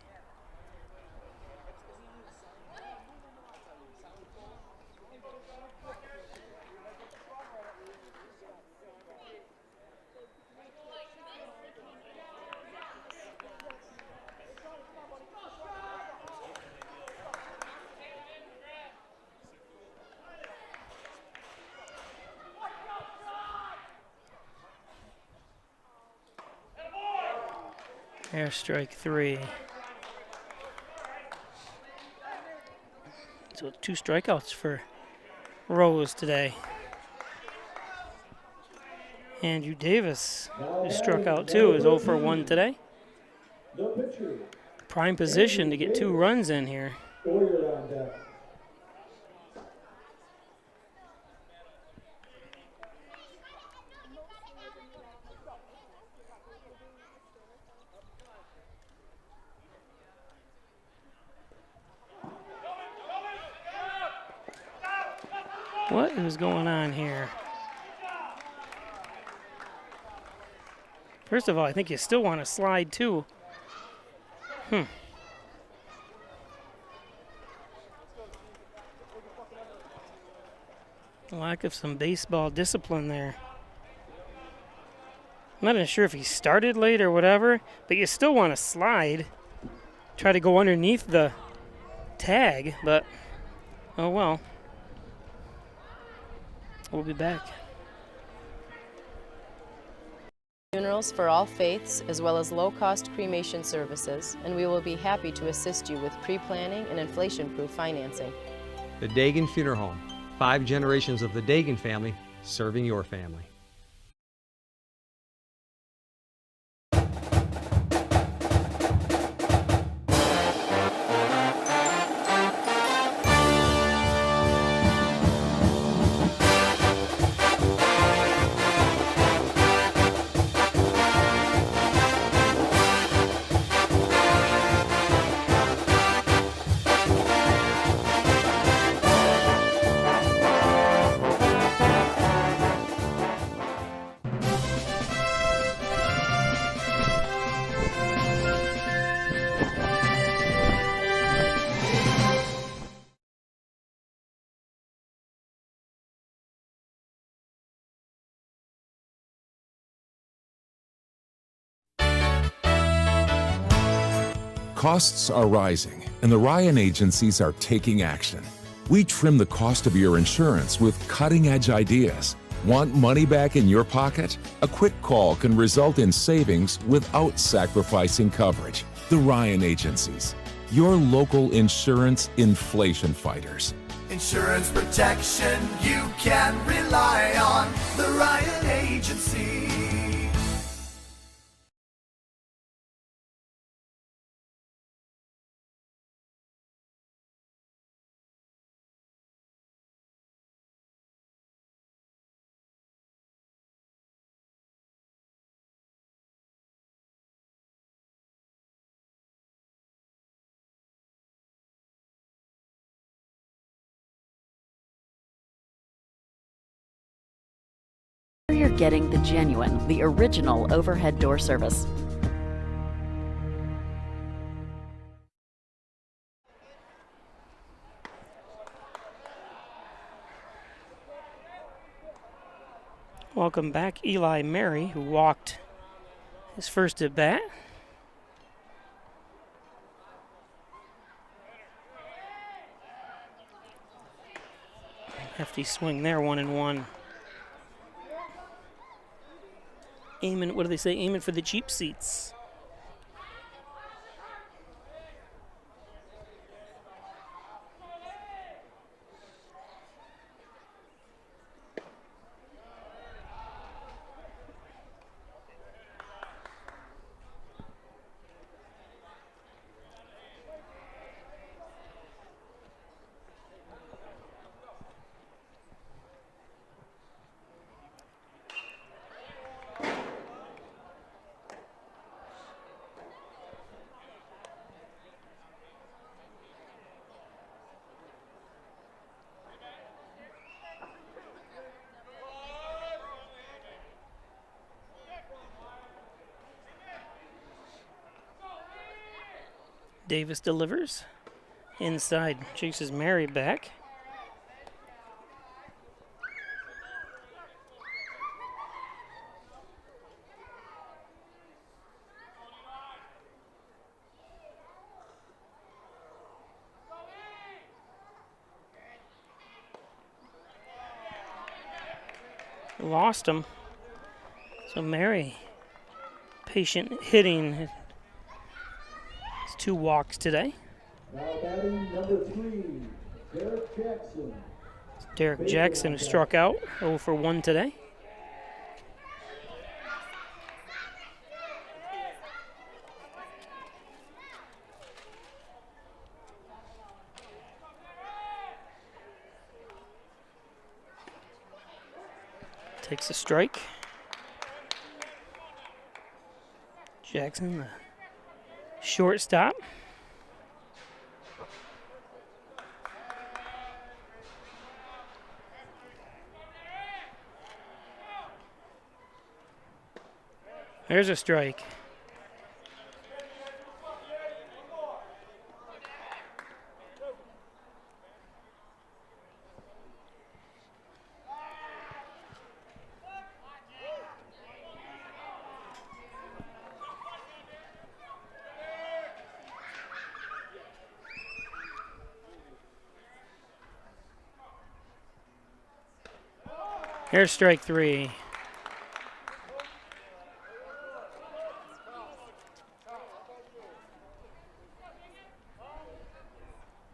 Strike 3. So 2 strikeouts for Rose today. Andrew Davis, who struck out too, is 0 for 1 today. Prime position to get 2 runs in here. What is going on here? First of all, I think you still want to slide too. Lack of some baseball discipline there. I'm not even sure if he started late or whatever, but you still want to slide. Try to go underneath the tag, but oh well. We'll be back. Funerals for all faiths, as well as low-cost cremation services, and we will be happy to assist you with pre-planning and inflation-proof financing. The Dagan Funeral Home. 5 generations of the Dagan family serving your family. Costs are rising, and the Ryan agencies are taking action. We trim the cost of your insurance with cutting-edge ideas. Want money back in your pocket? A quick call can result in savings without sacrificing coverage. The Ryan agencies, your local insurance inflation fighters. Insurance protection you can rely on. The Ryan Agency. You're getting the genuine, the original overhead door service. Welcome back, Eli Mary, who walked his first at bat. Hefty swing there, 1-1. Aiming, what do they say? Aiming for the cheap seats. Davis delivers. Inside, chases Mary back. Lost him. So Mary, patient hitting. 2 walks today. Now batting number 3, Derek Jackson. Derek Jackson, who struck out 0 for 1 today. Takes a strike. Jackson, the shortstop. There's a strike. Here's strike 3.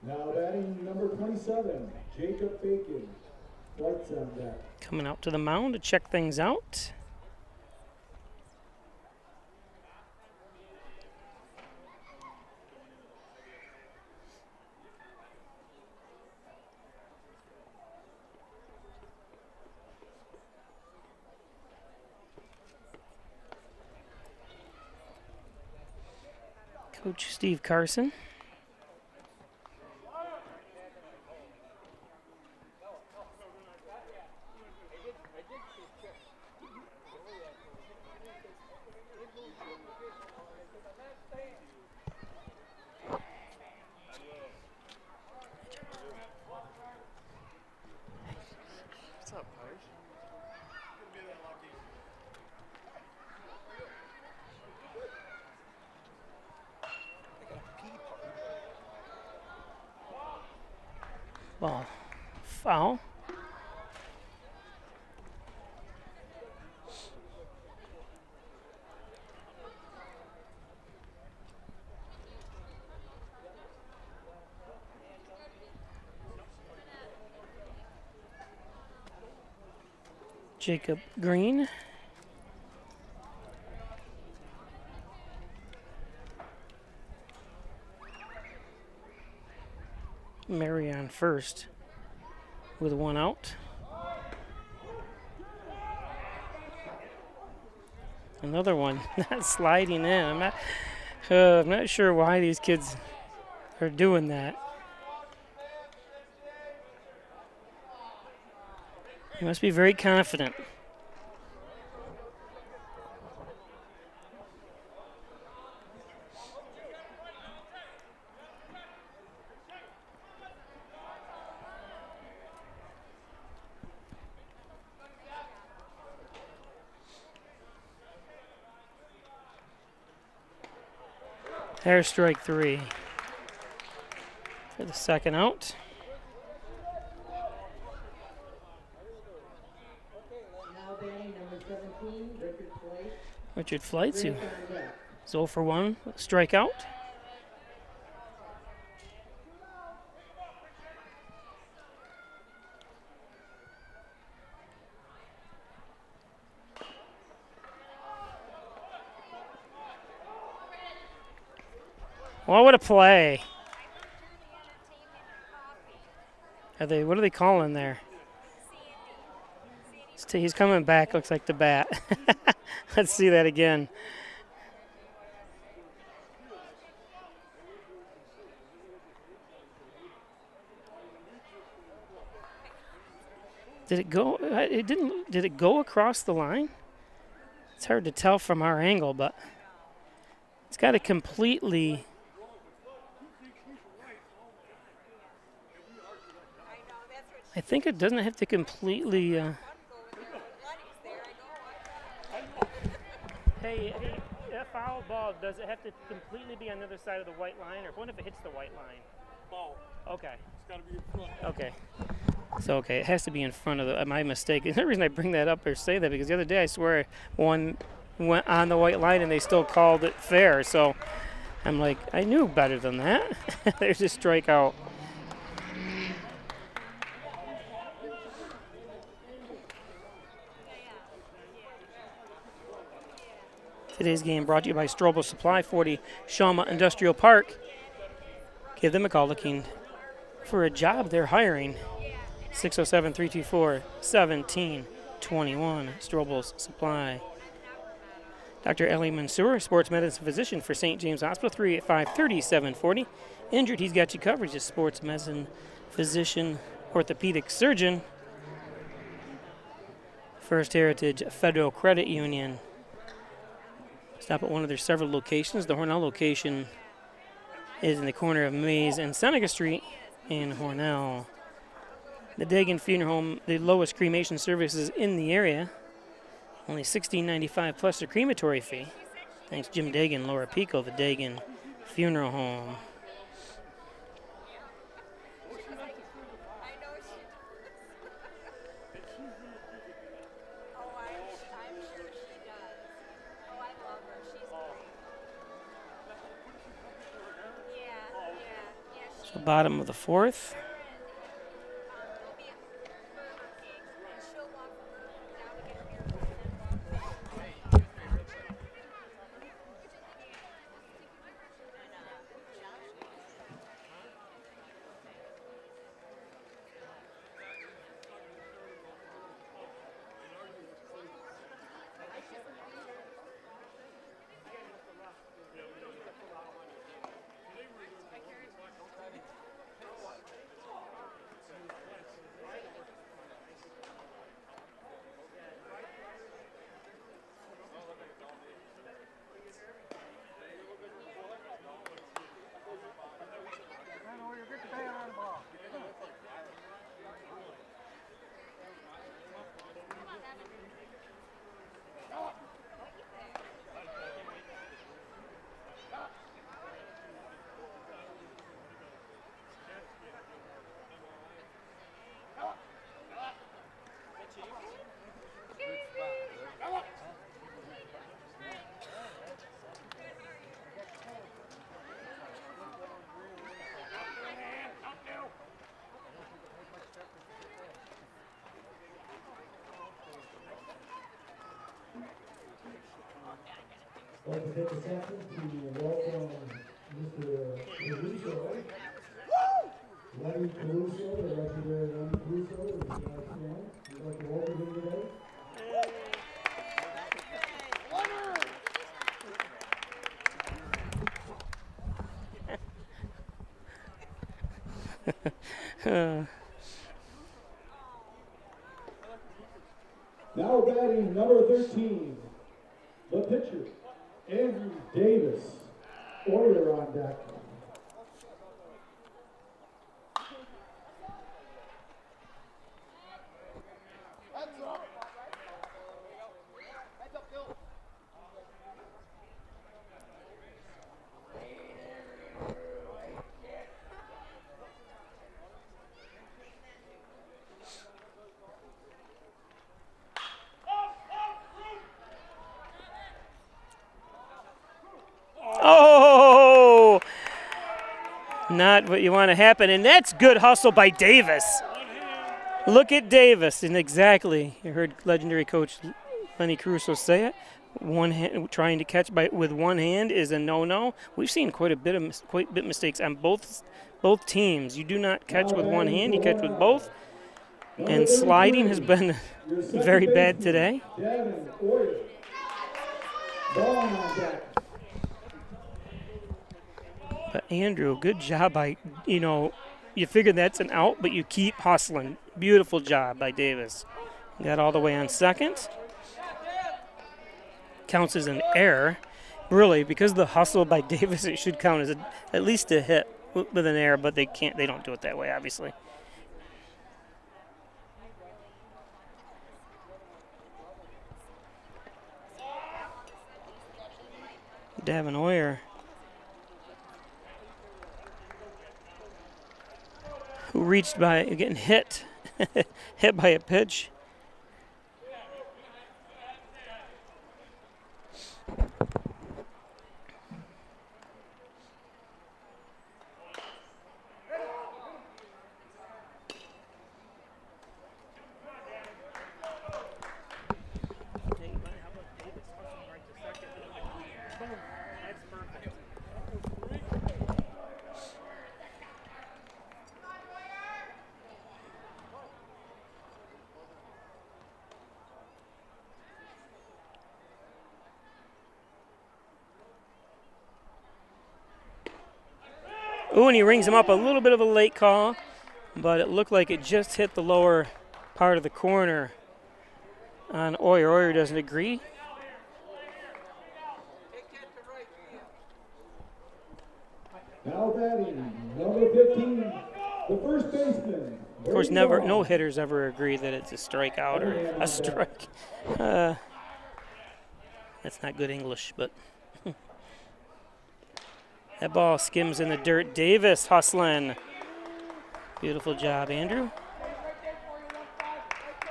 Now batting number 27, Jacob Bacon. Lights on deck. Coming out to the mound to check things out. Coach Steve Carson. Ball. Foul. Jacob Green. Marion first with 1 out. Another one not sliding in. I'm not sure why these kids are doing that. He must be very confident. There's strike 3 for the second out. Richard Flights, who is 0 for 1, strikeout. Well, what a play. What are they calling there? He's coming back, looks like the bat. Let's see that again. Did it go? It didn't. Did it go across the line? It's hard to tell from our angle, but it's got to completely. I think it doesn't have to completely. Hey, that foul ball, does it have to completely be on the other side of the white line, or what if it hits the white line? Ball. Okay. It's got to be in front. Okay. So, okay, it has to be in front of the, my mistake. The reason I bring that up or say that, because the other day I swear one went on the white line and they still called it fair. So I'm like, I knew better than that. There's a strikeout. Today's game brought to you by Strobel Supply, 40 Shawma Industrial Park. Give them a call looking for a job they're hiring. 607-324-1721. Strobel's Supply. Dr. Ellie Mansour, sports medicine physician for St. James Hospital, 385-3740. Injured, he's got you covered. He's a sports medicine physician, orthopedic surgeon. First Heritage Federal Credit Union. Stop at one of their several locations. The Hornell location is in the corner of Mays and Seneca Street in Hornell. The Dagan Funeral Home, the lowest cremation services in the area. Only $16.95 plus the crematory fee. Thanks Jim Dagan, Laura Pico, the Dagan Funeral Home. So bottom of the fourth. I'd like to take a second to welcome Mr. Caruso. Lenny Caruso, the legendary Lenny Caruso, is our friend. We'd like to welcome him today. Now batting number 13, the pitcher, Andrew Davis, Oiler on deck. Oh, not what you want to happen, and that's good hustle by Davis. Look at Davis, and exactly, you heard legendary coach Lenny Caruso say it. One hand, trying to catch with one hand is a no-no. We've seen quite a bit mistakes on both teams. You do not catch with one hand; you catch with both. And sliding has been very bad today. But Andrew, good job by, you figure that's an out, but you keep hustling. Beautiful job by Davis. Got all the way on second. Counts as an error. Really, because of the hustle by Davis, it should count as at least a hit with an error, but they don't do it that way, obviously. Davin Oyer, who reached by getting hit by a pitch. Ooh, and he rings him up, a little bit of a late call, but it looked like it just hit the lower part of the corner on Oyer. Oyer doesn't agree. Now batting, number 15, the first baseman. Of course, no hitters ever agree that it's a strikeout or a strike. That's not good English, but that ball skims in the dirt. Davis hustling. Beautiful job, Andrew.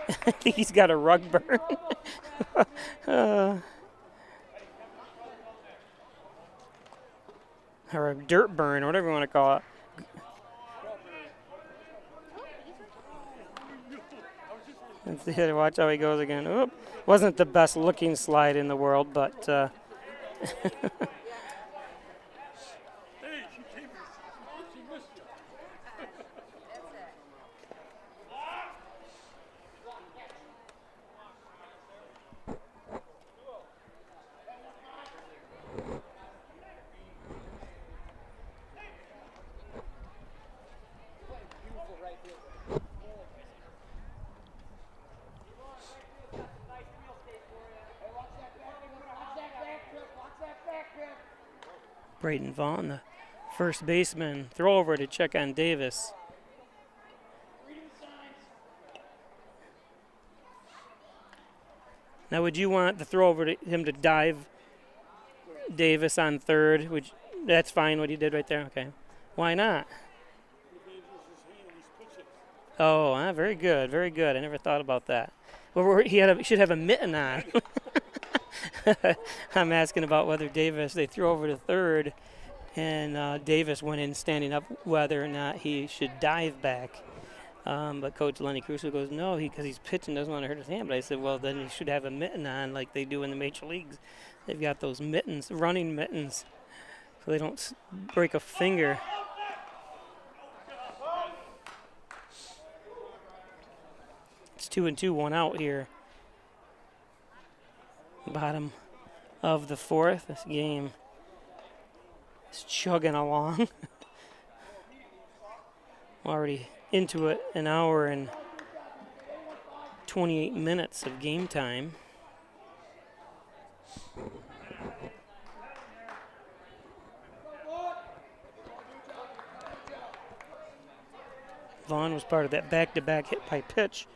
I think he's got a rug burn. Or a dirt burn, or whatever you want to call it. Let's see, watch how he goes again. Oop. Wasn't the best looking slide in the world, but Braden Vaughn, the first baseman, throw over to check on Davis. Now, would you want the throw over to him to dive Davis on third? That's fine what he did right there? Okay. Why not? Oh, very good, very good. I never thought about that. Well, he should have a mitten on. I'm asking about whether they threw over to third, and Davis went in standing up, whether or not he should dive back. But Coach Lenny Crusoe goes, no, because he's pitching, doesn't want to hurt his hand. But I said, well, then he should have a mitten on like they do in the major leagues. They've got those mittens, running mittens, so they don't break a finger. It's 2-2, 1 out here. Bottom of the fourth. This game is chugging along. Already into it, an hour and 28 minutes of game time. Vaughn was part of that back-to-back hit by pitch.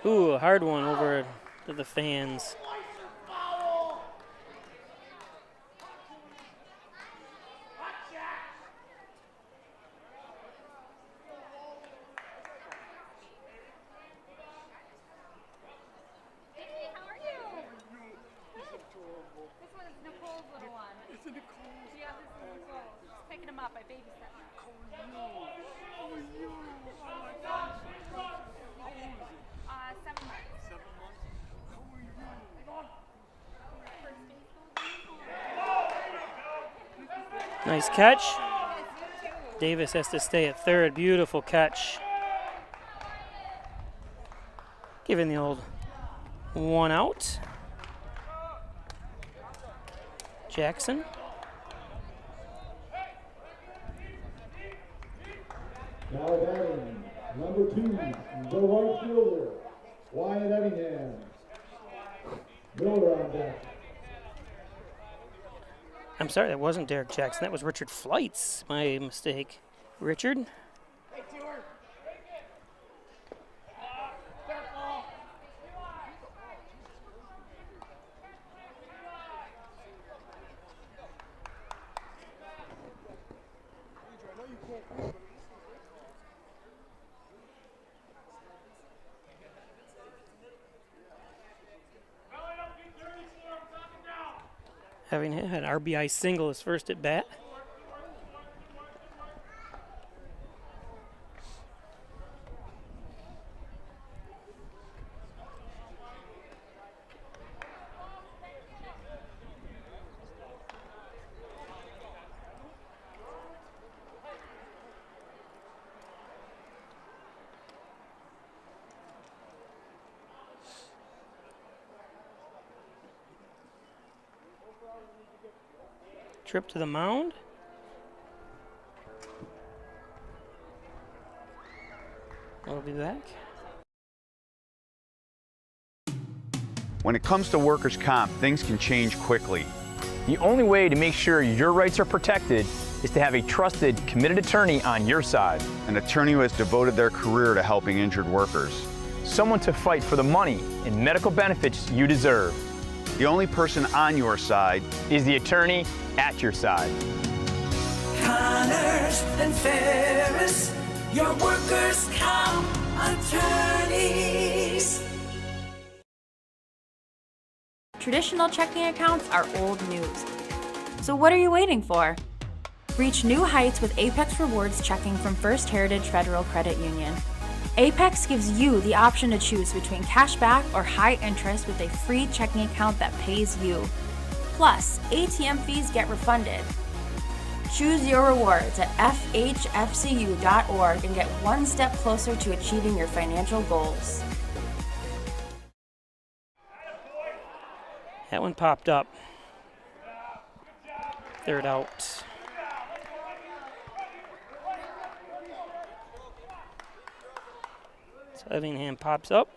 Ooh, a hard one over to the fans. Nice catch. Davis has to stay at third. Beautiful catch. Giving the old 1 out. Jackson. Now batting, number 2, the right fielder, Wyatt Evingham. Miller on deck. I'm sorry, that wasn't Derek Jackson. That was Richard Flights. My mistake. Richard. Having had an RBI single his first at bat. Trip to the mound. We'll be back. When it comes to workers' comp, things can change quickly. The only way to make sure your rights are protected is to have a trusted, committed attorney on your side. An attorney who has devoted their career to helping injured workers. Someone to fight for the money and medical benefits you deserve. The only person on your side is the attorney at your side. Connors and Ferris, your workers' comp attorneys. Traditional checking accounts are old news. So what are you waiting for? Reach new heights with Apex Rewards checking from First Heritage Federal Credit Union. Apex gives you the option to choose between cash back or high interest with a free checking account that pays you. Plus, ATM fees get refunded. Choose your rewards at fhfcu.org and get one step closer to achieving your financial goals. That one popped up. Third out. So Evingham pops up.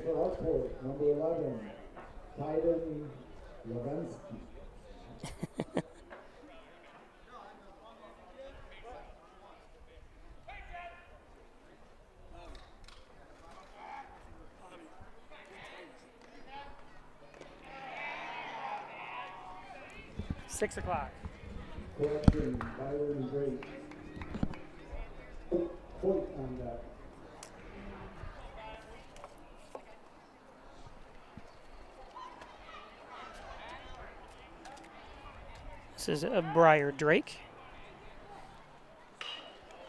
for Arkport, number 11, Tyden Levinsky. Six o'clock. Correction, Byron Drake. Point on that. This is a Briar Drake.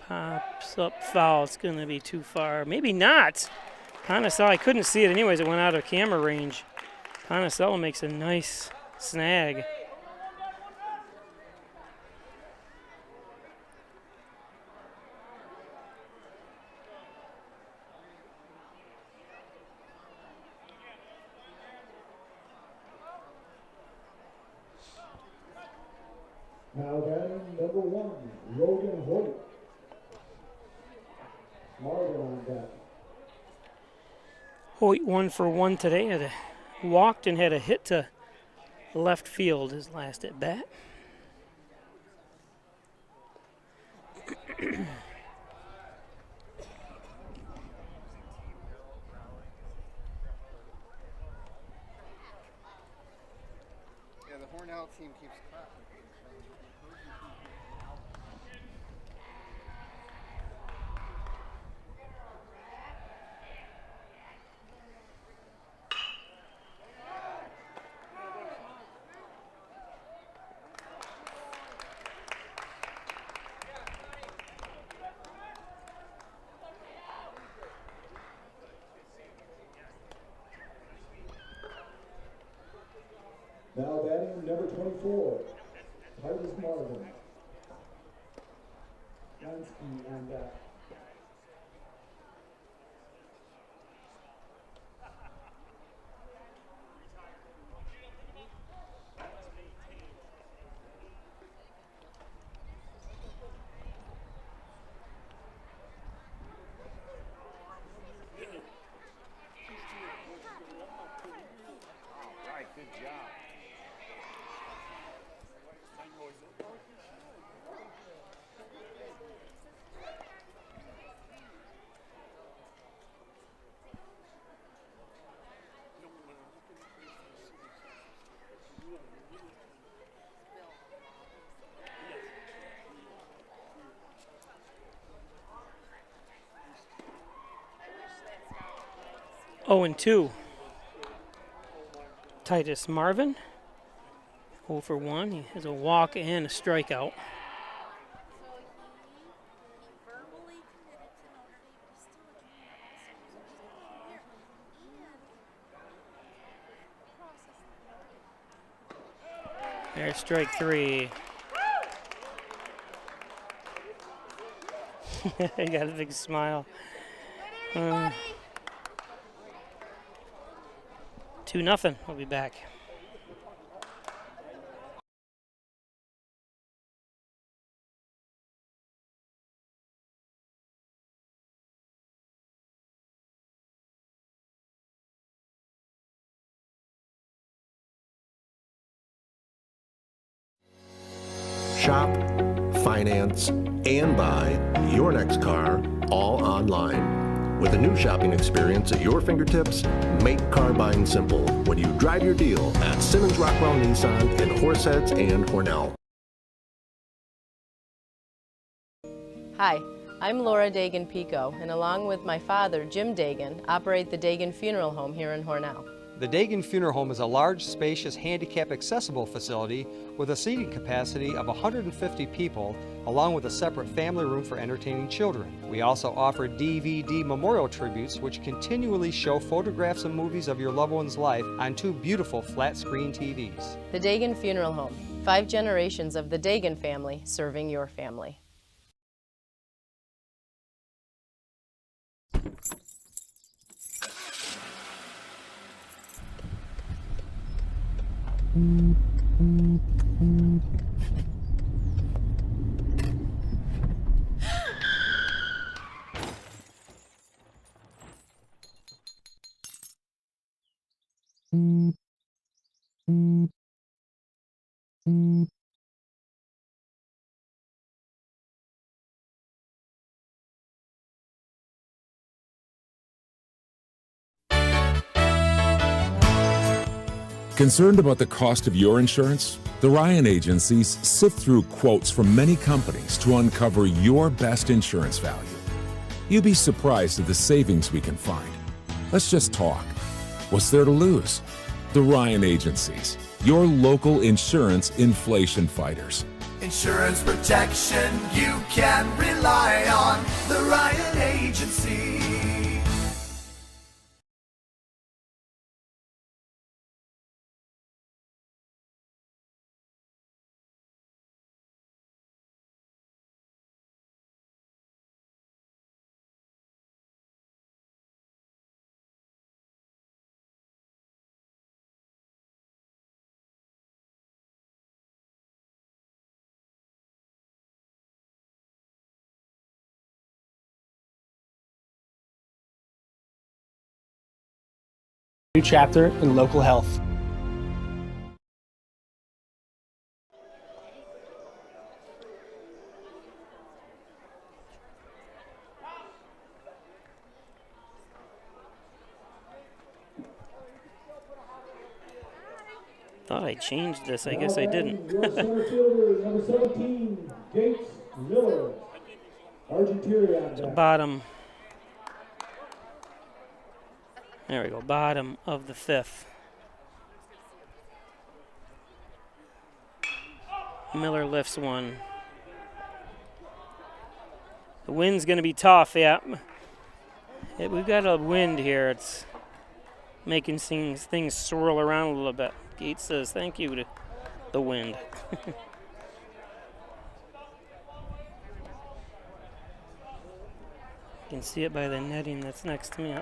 Pops up foul. It's going to be too far. Maybe not. Ponacella, I couldn't see it anyways. It went out of camera range. Ponacella makes a nice snag. Now batting number 1, Logan Hoyt. Marvin on that. Hoyt 1 for 1 today. Had walked and had a hit to left field his last at bat. Yeah, the Hornell team keeps clapping. Now batting number 24, Titus Marvin. Lansky on that. All right, good job. Oh, and 2. Titus Marvin. 0 for 1. He has a walk and a strikeout. There's strike 3. He got a big smile. 2-0. We'll be back. Shop, finance, and buy your next car all online. With a new shopping experience at your fingertips, make car buying simple when you drive your deal at Simmons Rockwell Nissan in Horseheads and Hornell. Hi, I'm Laura Dagan-Pico, and along with my father, Jim Dagan, operate the Dagan Funeral Home here in Hornell. The Dagan Funeral Home is a large, spacious, handicap-accessible facility with a seating capacity of 150 people, along with a separate family room for entertaining children. We also offer DVD memorial tributes, which continually show photographs and movies of your loved one's life on 2 beautiful flat-screen TVs. The Dagan Funeral Home, 5 generations of the Dagan family serving your family. Concerned about the cost of your insurance? The Ryan agencies sift through quotes from many companies to uncover your best insurance value. You'd be surprised at the savings we can find. Let's just talk. What's there to lose? The Ryan agencies, your local insurance inflation fighters. Insurance protection you can rely on. The Ryan Agency. New chapter in local health. Thought I changed this. I guess I didn't. Your center fielder, number 17, Gates Miller. Arkport-Canaseraga. So bottom. There we go. Bottom of the 5th. Miller lifts one. The wind's going to be tough, yeah. We've got a wind here. It's making things swirl around a little bit. Gates says thank you to the wind. You can see it by the netting that's next to me.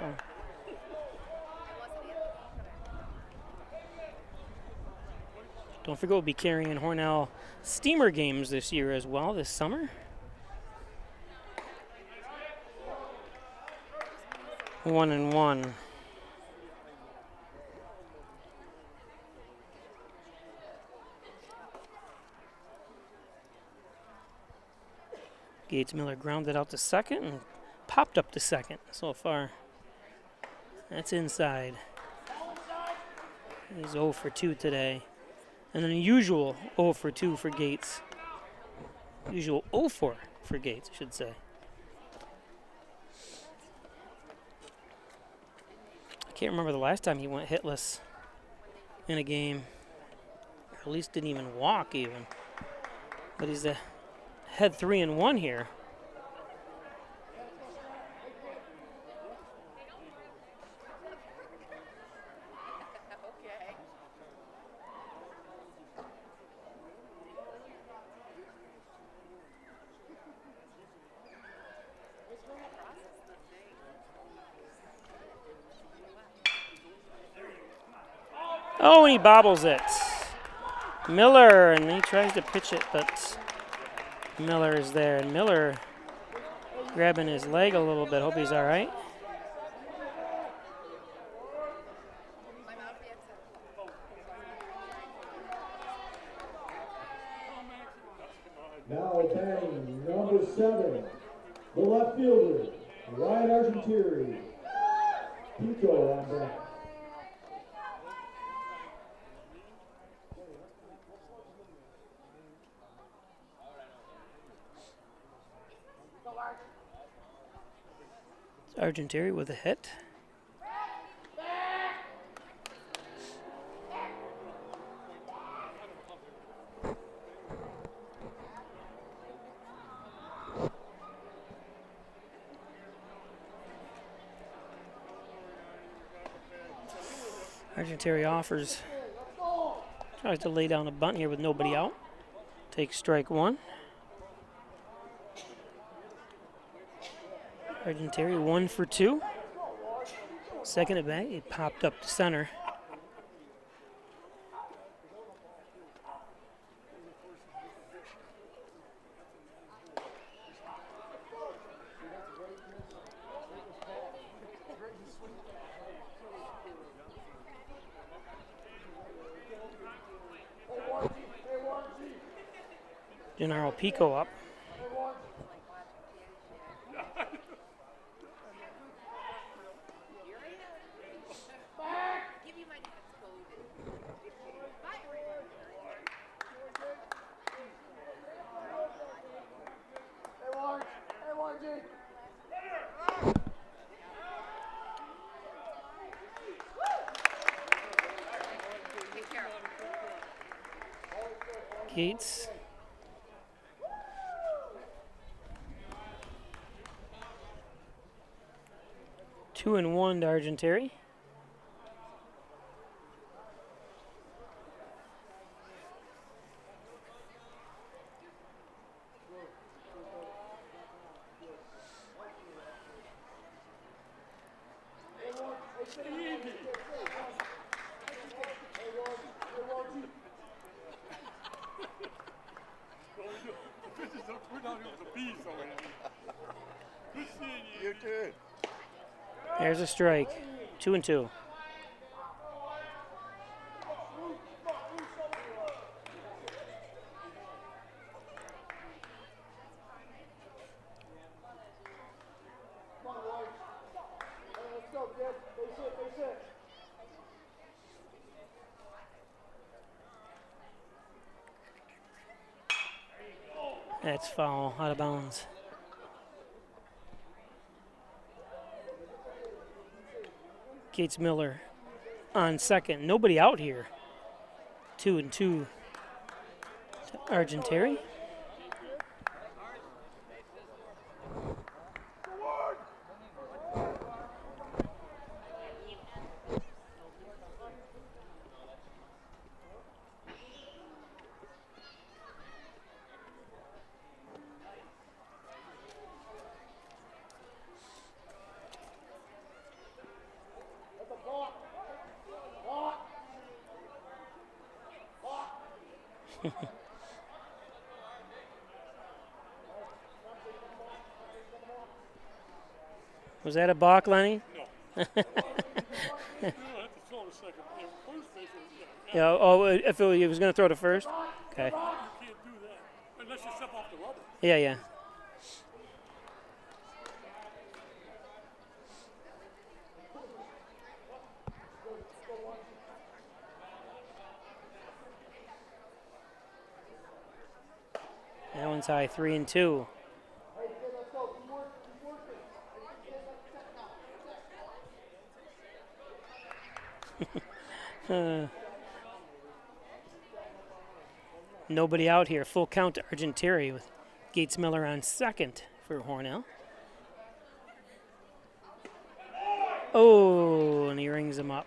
Don't forget we'll be carrying Hornell Steamer games this year as well, this summer. One and one. Gates Miller grounded out to second and popped up to second so far. That's inside. He's 0 for 2 today. An unusual 0 for 2 for Gates. Usual 0 for Gates, I should say. I can't remember the last time he went hitless in a game. Or at least didn't even walk even. But he's head 3-1 here. Oh, and he bobbles it. Miller, and he tries to pitch it, but Miller is there. And Miller grabbing his leg a little bit. Hope he's all right. Now batting number 7, the left fielder, Ryan Arkport-Canaseraga. Pico on back. Arkport-Canaseraga with a hit. Arkport-Canaseraga tries to lay down a bunt here with nobody out. Takes strike 1. Arkport-Canaseraga 1 for 2. Second at bat, it popped up to center. Gennaro Pico up. Gates. Two and one to Argenteri. You too. There's a strike. 2 and 2. That's foul, out of bounds. Gates Miller on second. Nobody out here. 2 and 2 to Argenteri. Was that a balk, Lenny? No. Yeah. Oh, if he was going to throw to first. Okay. You can't do that unless you step off the rubber. Yeah, yeah. That one's high. 3 and 2. Nobody out here. Full count to Argenteri with Gates Miller on second for Hornell. Oh, and he rings him up.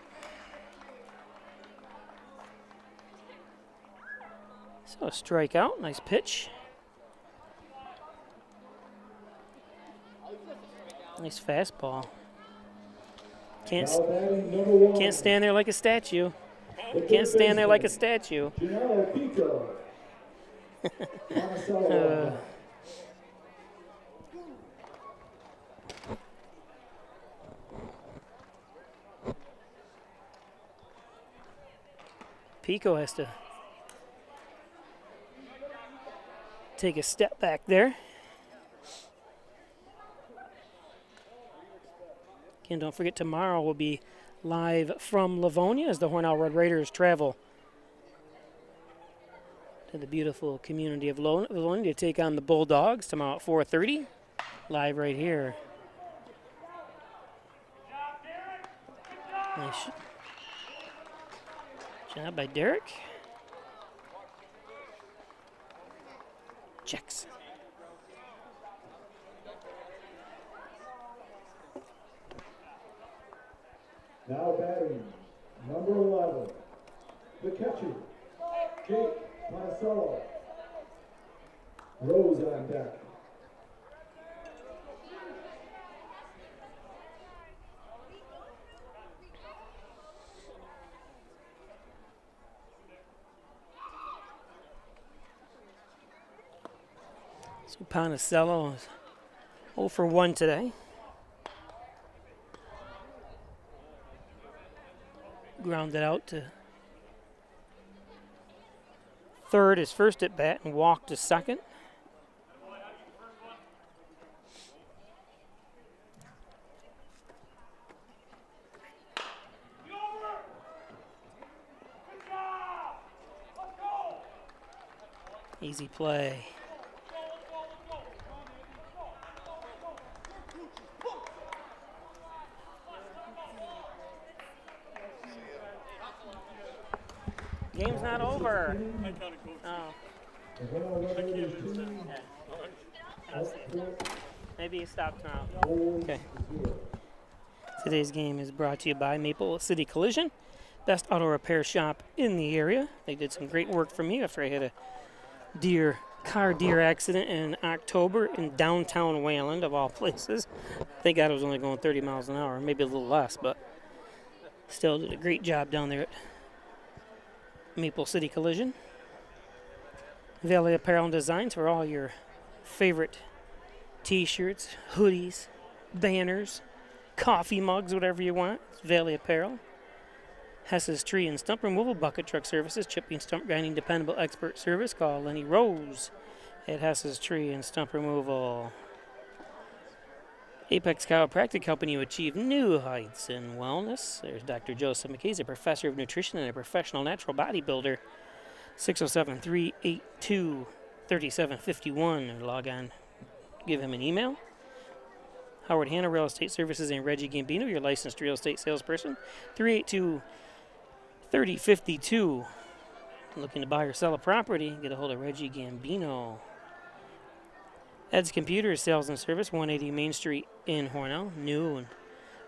So a strikeout. Nice pitch. Nice fastball. Can't stand there like a statue. Can't stand there like a statue. Pico has to take a step back there. Again, don't forget tomorrow we'll be live from Livonia as the Hornell Red Raiders travel to the beautiful community of Livonia to take on the Bulldogs tomorrow at 4:30. Live right here. Nice job by Derek. Checks. Now batting, number 11, the catcher, Jake Monticello. Rose on deck. So Ponicello is 0 for 1 today. Grounded out to third, his first at bat, and walked to second. Easy play. Game's not over. Oh. Maybe he stopped now. Okay. Today's game is brought to you by Maple City Collision, best auto repair shop in the area. They did some great work for me after I had a car deer accident in October in downtown Wayland, of all places. Thank God I was only going 30 miles an hour, maybe a little less, but still did a great job down there at Maple City Collision. Valley Apparel and Designs for all your favorite t-shirts, hoodies, banners, coffee mugs, whatever you want. It's Valley Apparel. Hess's Tree and Stump Removal Bucket Truck Services, chipping, stump grinding, dependable expert service. Call Lenny Rose at Hess's Tree and Stump Removal. Apex Chiropractic helping you achieve new heights in wellness. There's Dr. Joseph McKay, a professor of nutrition and a professional natural bodybuilder. 607-382-3751. Or log on, give him an email. Howard Hanna Real Estate Services and Reggie Gambino, your licensed real estate salesperson. 382-3052. Looking to buy or sell a property, get a hold of Reggie Gambino. Ed's Computer Sales and Service, 180 Main Street in Hornell. New and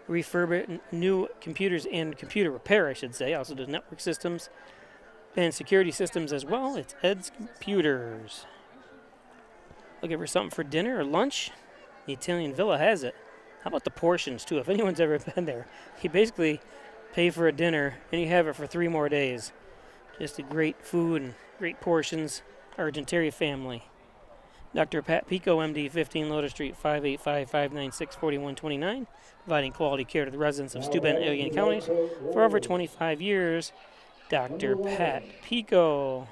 refurbished, new computers and computer repair, I should say. Also does network systems and security systems as well. It's Ed's Computers. Looking for something for dinner or lunch? The Italian Villa has it. How about the portions, too? If anyone's ever been there, you basically pay for a dinner and you have it for 3 more days. Just a great food and great portions. Argentary family. Dr. Pat Pico, MD, 15 Lotus Street, 585-596-4129, providing quality care to the residents of Steuben and Allegheny counties for over 25 years. Dr. Pat Pico.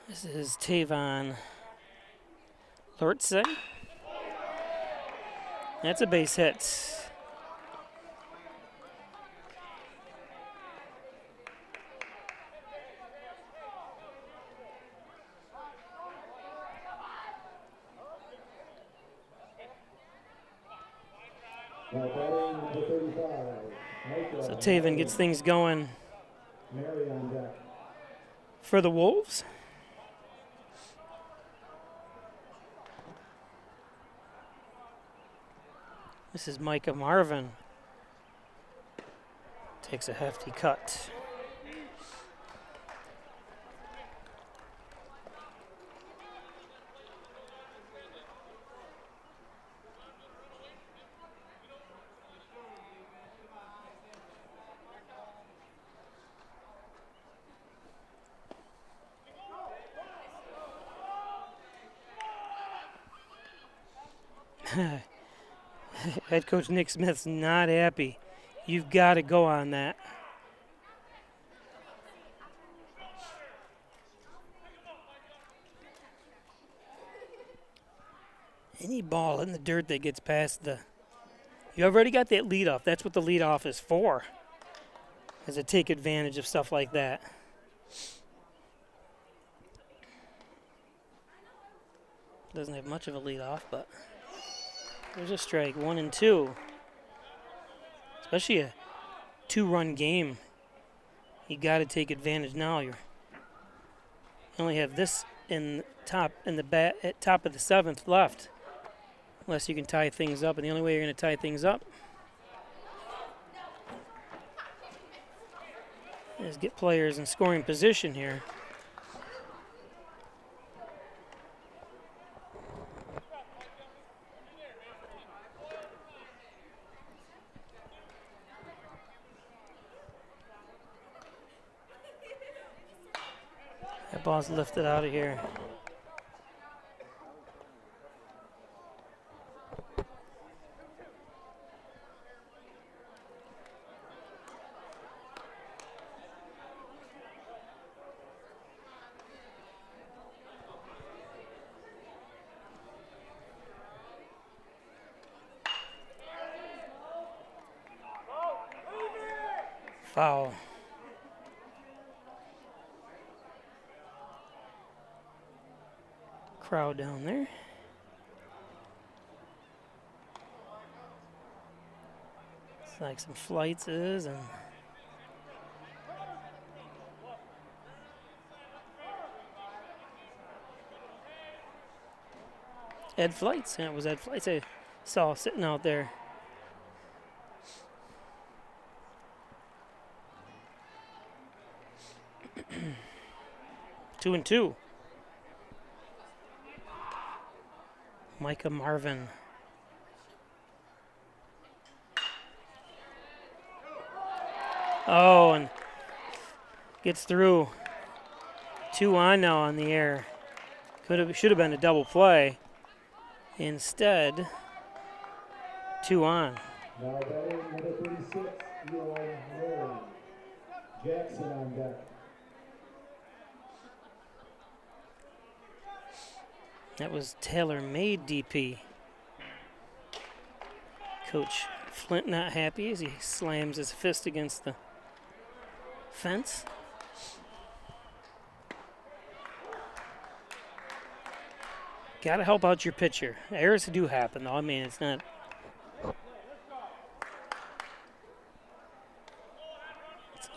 This is Tavon Lortze. That's a base hit. So Taven gets things going for the Wolves. This is Micah Marvin. Takes a hefty cut. Head coach Nick Smith's not happy. You've got to go on that. Any ball in the dirt that gets past the... You already got that leadoff. That's what the leadoff is for, is to take advantage of stuff like that. Doesn't have much of a leadoff, but... There's a strike, 1-2. Especially a 2-run game. You got to take advantage now. You only have this in the bat at top of the 7th left, unless you can tie things up. And the only way you're going to tie things up is get players in scoring position here. That ball's lifted out of here. foul. Crowd down there. It's like some flights is and Ed Flights. Yeah, it was Ed Flights I saw sitting out there. Two and two. Micah Marvin. Oh, and gets through. 2 on now on the air. Should have been a double play. Instead, 2 on. Now batting number 36, Eli Jackson on deck. That was tailor-made DP. Coach Flint not happy as he slams his fist against the fence. Got to help out your pitcher. Errors do happen, though. I mean, it's not.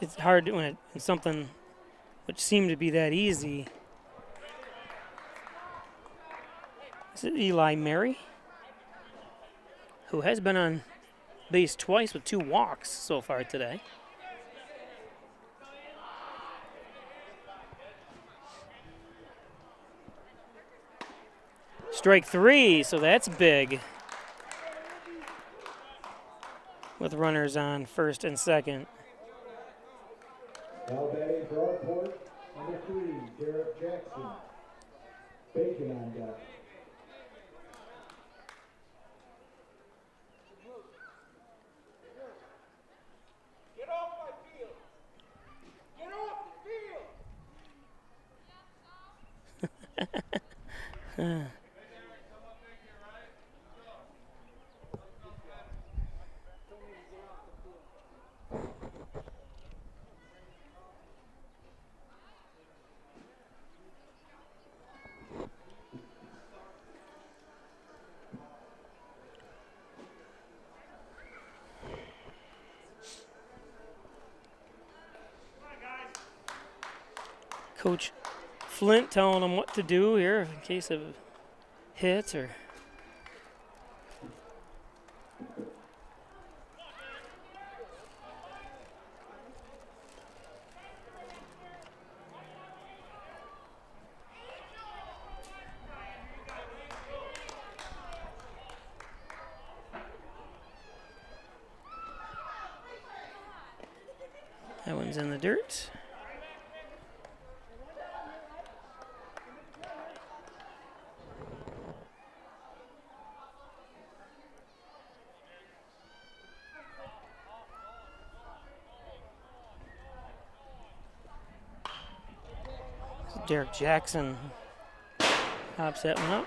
It's hard when it's something which seemed to be that easy. Is it Eli Mary, who has been on base twice with 2 walks so far today? Strike 3, so that's big. With runners on first and second. Now batting for Arkport, number 3, Derek Jackson. Bacon on deck. Get off my field! Get off the field! Coach Flint telling them what to do here in case of hits or. That one's in the dirt. Derek Jackson hops that one up.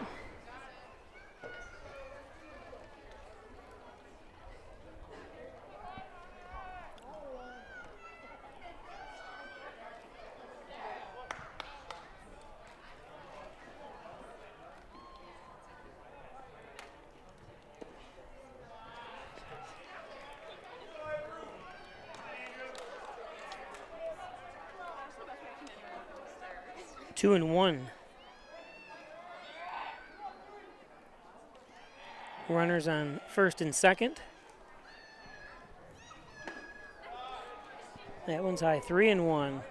Two and one. Runners on first and second. That one's high, 3-1.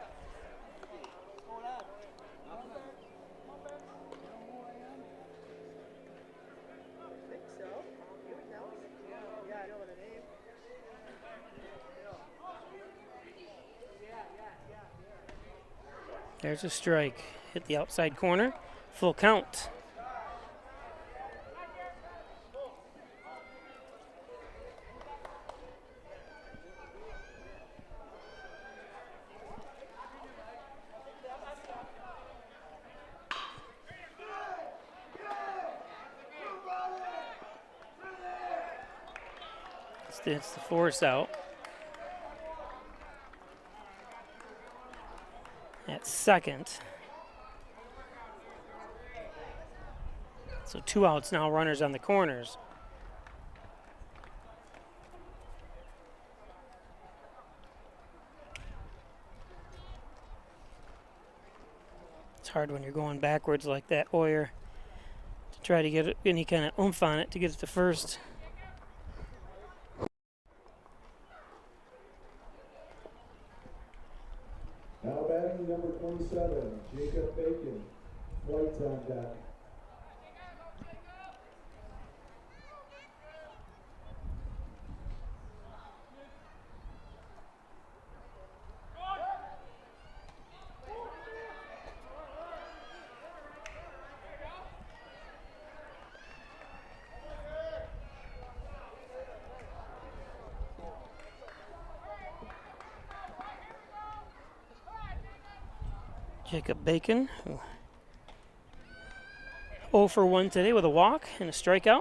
There's a strike. Hit the outside corner. Full count. It's the force out. at second. So 2 outs now, runners on the corners. It's hard when you're going backwards like that, Hoyer, to try to get any kind of oomph on it to get it to first. Now batting number 27, Jacob Bacon. Flights on deck. Jacob Bacon, 0 for 1 today with a walk and a strikeout.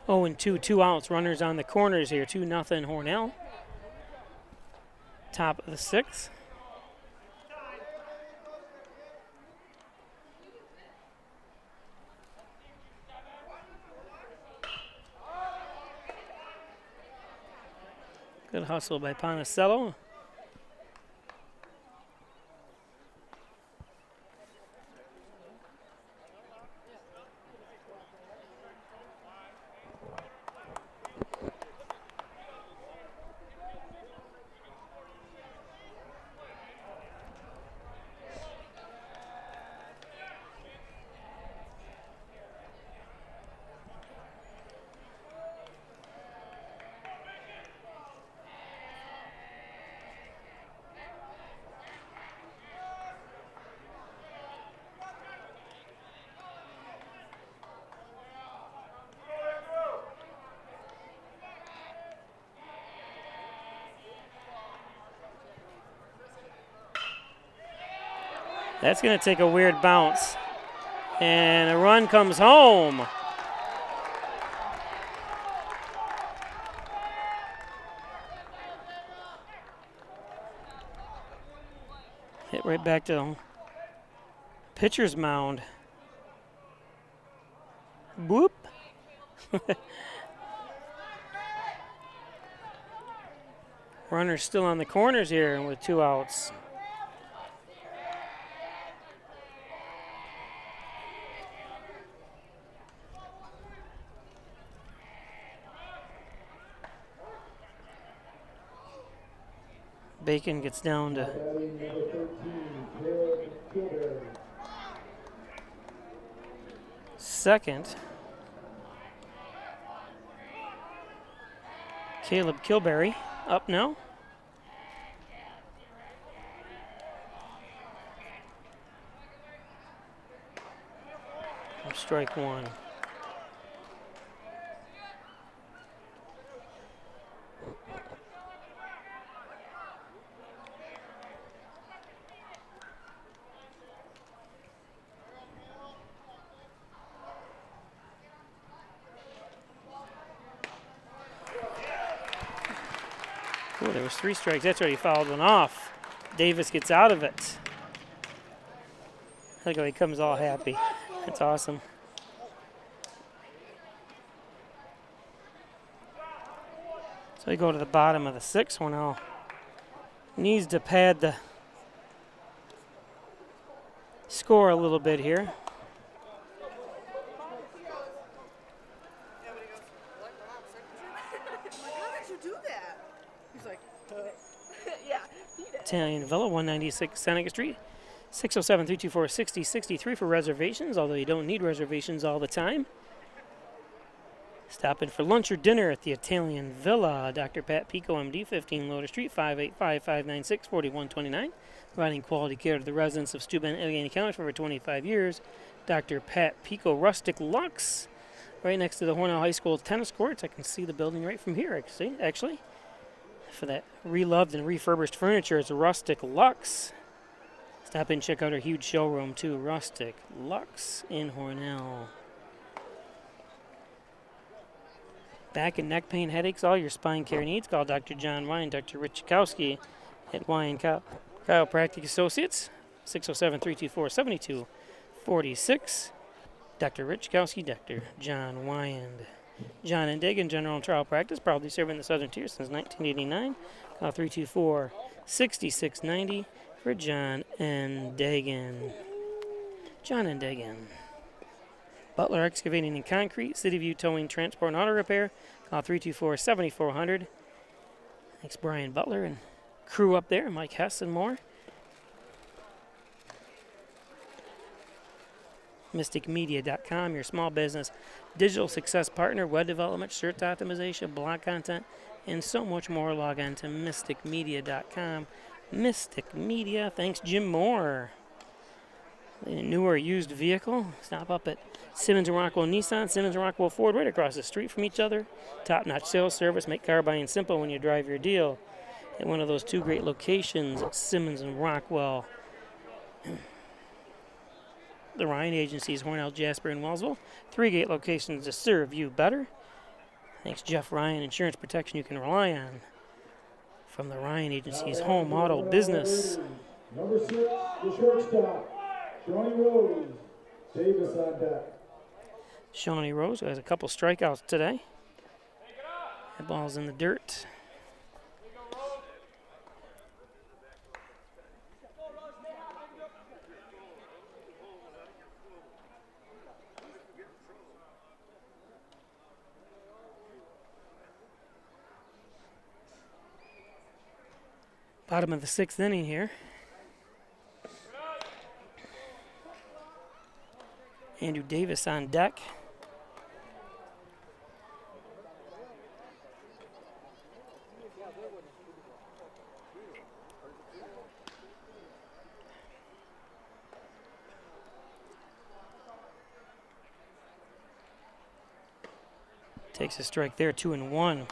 Oh, and 2 outs, runners on the corners here, 2-0 Hornell. Top of the 6th. Good hustle by Ponicello. That's going to take a weird bounce. And a run comes home. Hit right back to the pitcher's mound. Whoop. Runner's still on the corners here with 2 outs. Bacon gets down to second. Caleb Kilberry up now. Strike 1. Oh, there was 3 strikes. That's right, he fouled one off. Davis gets out of it. Look how he comes all happy. That's awesome. So we go to the bottom of the 6th one now. Needs to pad the score a little bit here. Italian Villa, 196 Seneca Street. 607-324-6063 for reservations, although you don't need reservations all the time. Stop in for lunch or dinner at the Italian Villa. Dr. Pat Pico, MD, 15 Loader Street, 585-596-4129. Providing quality care to the residents of Steuben, Allegheny County for over 25 years. Dr. Pat Pico, Rustic Lux, right next to the Hornell High School tennis courts. I can see the building right from here, actually. For that reloved and refurbished furniture, it's Rustic Lux. Stop in and check out our huge showroom, too. Rustic Lux in Hornell. Back and neck pain, headaches, all your spine care needs. Call Dr. John Wine, Dr. Rich Chakowski at Wine Chiropractic Associates, 607-324-7246. Dr. Rich Chakowski, Dr. John Wyand. John and Dagan, General and Trial Practice, proudly serving the Southern Tier since 1989. Call 324-6690 for John and Dagan. John and Dagan. Butler Excavating and Concrete, City View Towing, Transport, and Auto Repair. Call 324-7400. Thanks, Brian Butler and crew up there, Mike Hess and more. MysticMedia.com, your small business digital success partner, web development, search optimization, blog content, and so much more. Log on to MysticMedia.com. Mystic Media. Thanks, Jim Moore. A newer used vehicle. Stop up at Simmons and Rockwell Nissan, Simmons and Rockwell Ford, right across the street from each other. Top-notch sales service. Make car buying simple when you drive your deal. At one of those two great locations, Simmons and Rockwell. The Ryan Agencies, Hornell, Jasper, and Wellsville. 3 great locations to serve you better. Thanks, Jeff Ryan. Insurance protection you can rely on. From the Ryan Agencies Home Auto Business. Number 6, the shortstop, Shawnee Rose. Davis on deck. Shawnee Rose, who has a couple strikeouts today. That ball's in the dirt. Bottom of the 6th inning here. Andrew Davis on deck. Takes a strike there, 2-1.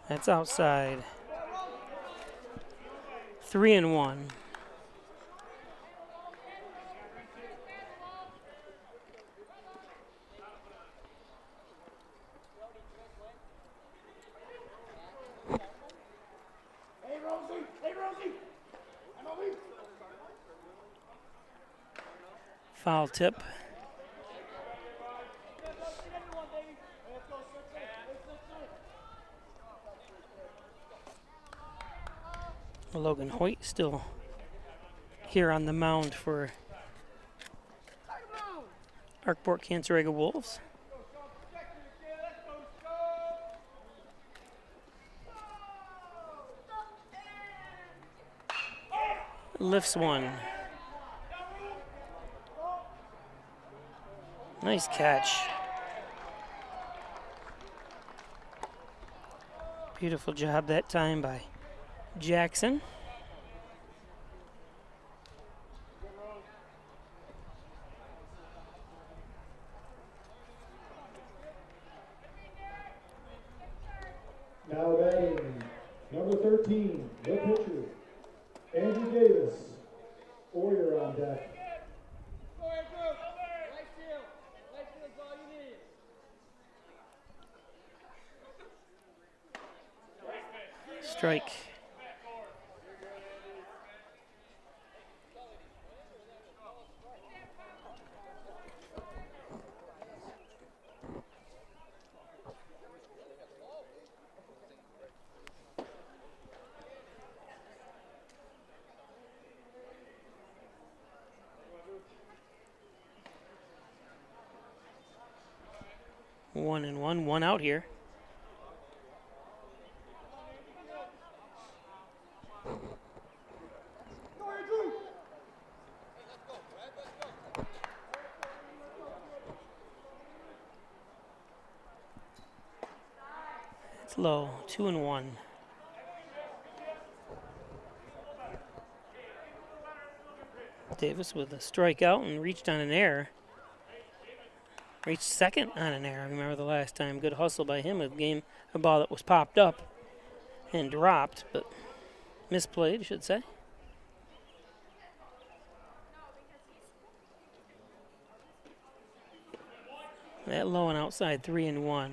That's outside. 3-1. Foul tip. Logan Hoyt still here on the mound for Arkport-Canaseraga Wolves. Lifts one. Nice catch. Beautiful job that time by Jackson. Now batting, number 13, the pitcher, Andrew Davis. Oyer on deck. Strike. 1-1, one out here. It's low, 2-1. Davis with a strikeout and reached on an error. Reached second on an error. I remember the last time. Good hustle by him. A ball that was popped up and dropped, but misplayed, I should say. That low and outside, 3-1.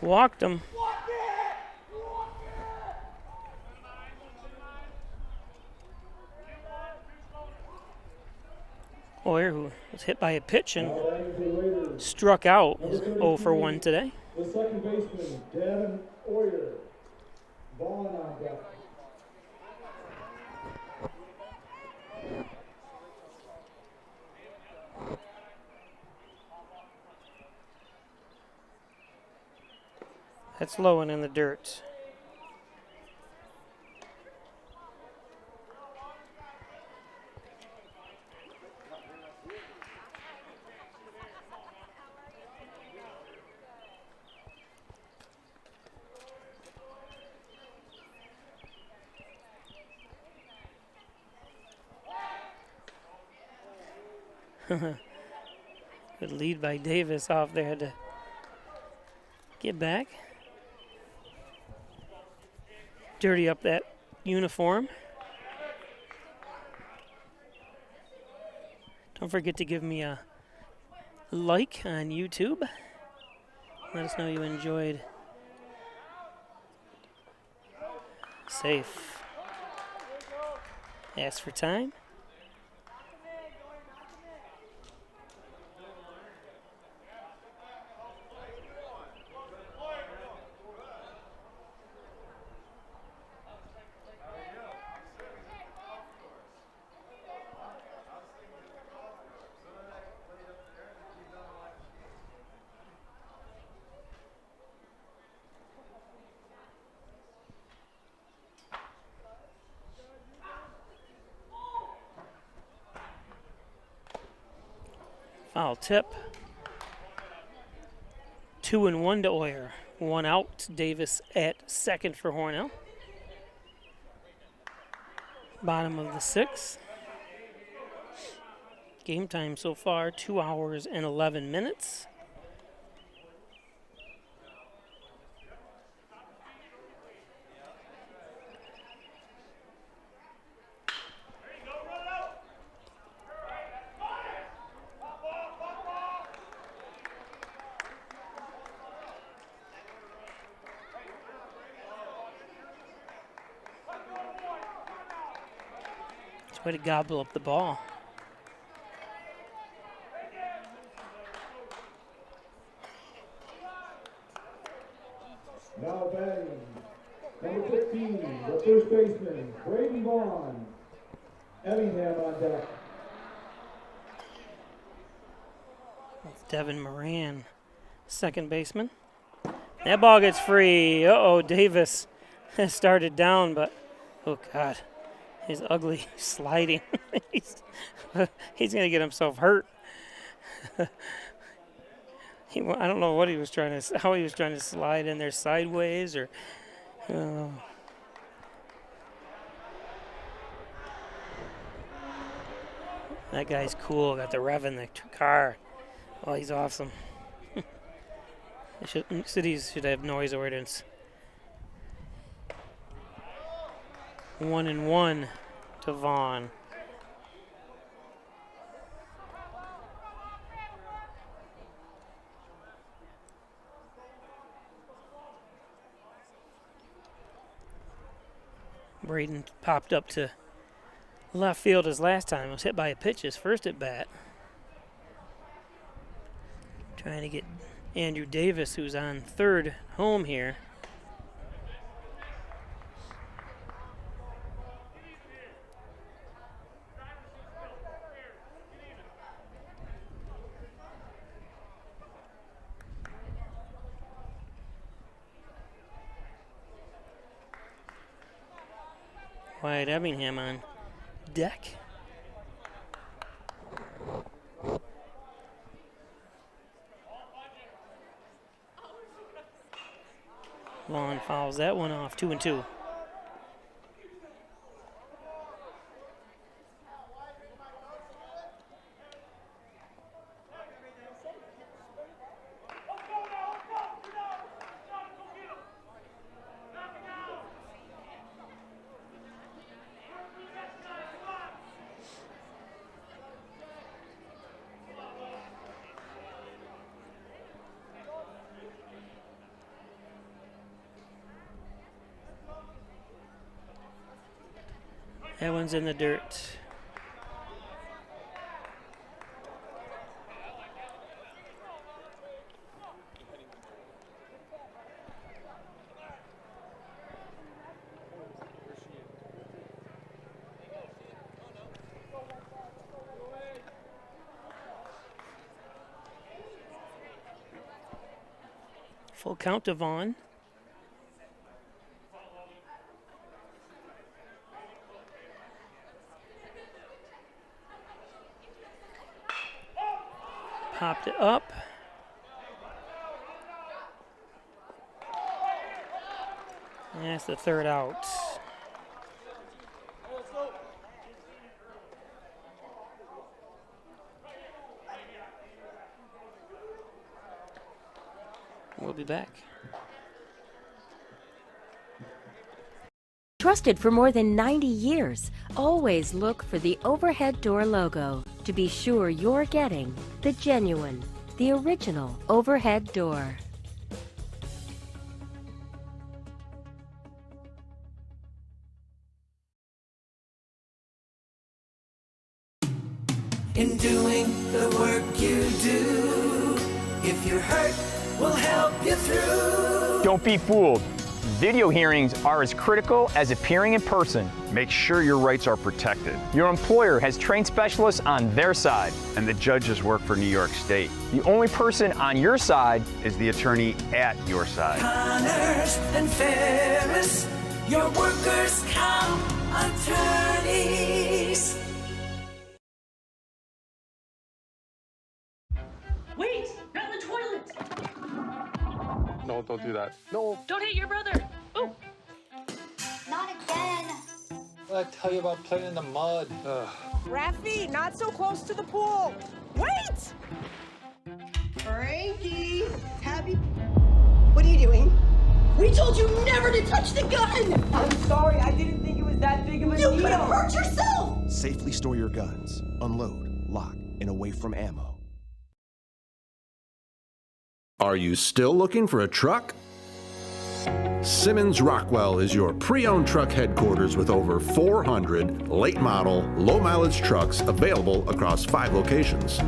Walked him. Oyer, who was hit by a pitch and struck out, is 0 for 1 today. The second baseman, Davin Oyer. Vaughn on deck. That's low and in the dirt. Good lead by Davis off there to get back. Dirty up that uniform. Don't forget to give me a like on YouTube. Let us know you enjoyed. Safe. Ask for time. Foul tip. 2-1 to Oyer. 1 out. Davis at second for Hornell. Bottom of the 6th. Game time so far, 2 hours and 11 minutes. Way to gobble up the ball. Now batting, number 15, the first baseman, Braden Vaughn. Ellingham on deck. That's Devin Moran, second baseman. That ball gets free. Uh-oh, Davis has started down, but, oh, God. He's ugly sliding. he's going to get himself hurt. I don't know what he was trying to, how he was trying to slide in there sideways or. That guy's cool. Got the rev in the car. Oh, he's awesome. Cities should have noise ordinance. 1-1 to Vaughn. Braden popped up to left field as last time. Was hit by a pitch his first at bat. Trying to get Andrew Davis, who's on third, home here. Wyatt Ebbingham on deck. Vaughn fouls that one off, 2-2. That one's in the dirt. Full count to Vaughn. Popped it up. And that's the third out. We'll be back. Trusted for more than 90 years, always look for the overhead door logo to be sure you're getting the genuine, the original overhead door. In doing the work you do, if you're hurt, we'll help you through. Don't be fooled. Video hearings are as critical as appearing in person. Make sure your rights are protected. Your employer has trained specialists on their side. And the judges work for New York State. The only person on your side is the attorney at your side. Connors and Ferris, your workers' comp attorneys. Wait! Not in the toilet! No, don't do that. No. Don't hit your brother! Ooh! Not again! What did I tell you about playing in the mud? Raffy, not so close to the pool! Wait! Frankie! Happy... What are you doing? We told you never to touch the gun! I'm sorry, I didn't think it was that big of a deal. You could have hurt yourself! Safely store your guns. Unload, lock, and away from ammo. Are you still looking for a truck? Simmons Rockwell is your pre-owned truck headquarters with over 400 late model, low mileage trucks available across 5 locations.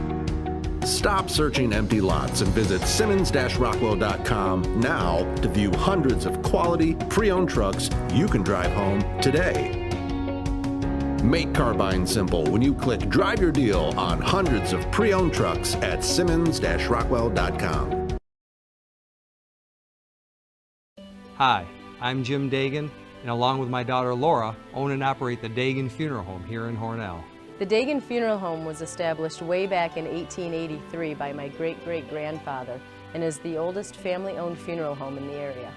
Stop searching empty lots and visit simmons-rockwell.com now to view hundreds of quality pre-owned trucks you can drive home today. Make car buying simple when you click Drive Your Deal on hundreds of pre-owned trucks at simmons-rockwell.com. Hi, I'm Jim Dagan, and along with my daughter Laura, own and operate the Dagan Funeral Home here in Hornell. The Dagan Funeral Home was established way back in 1883 by my great-great-grandfather and is the oldest family-owned funeral home in the area.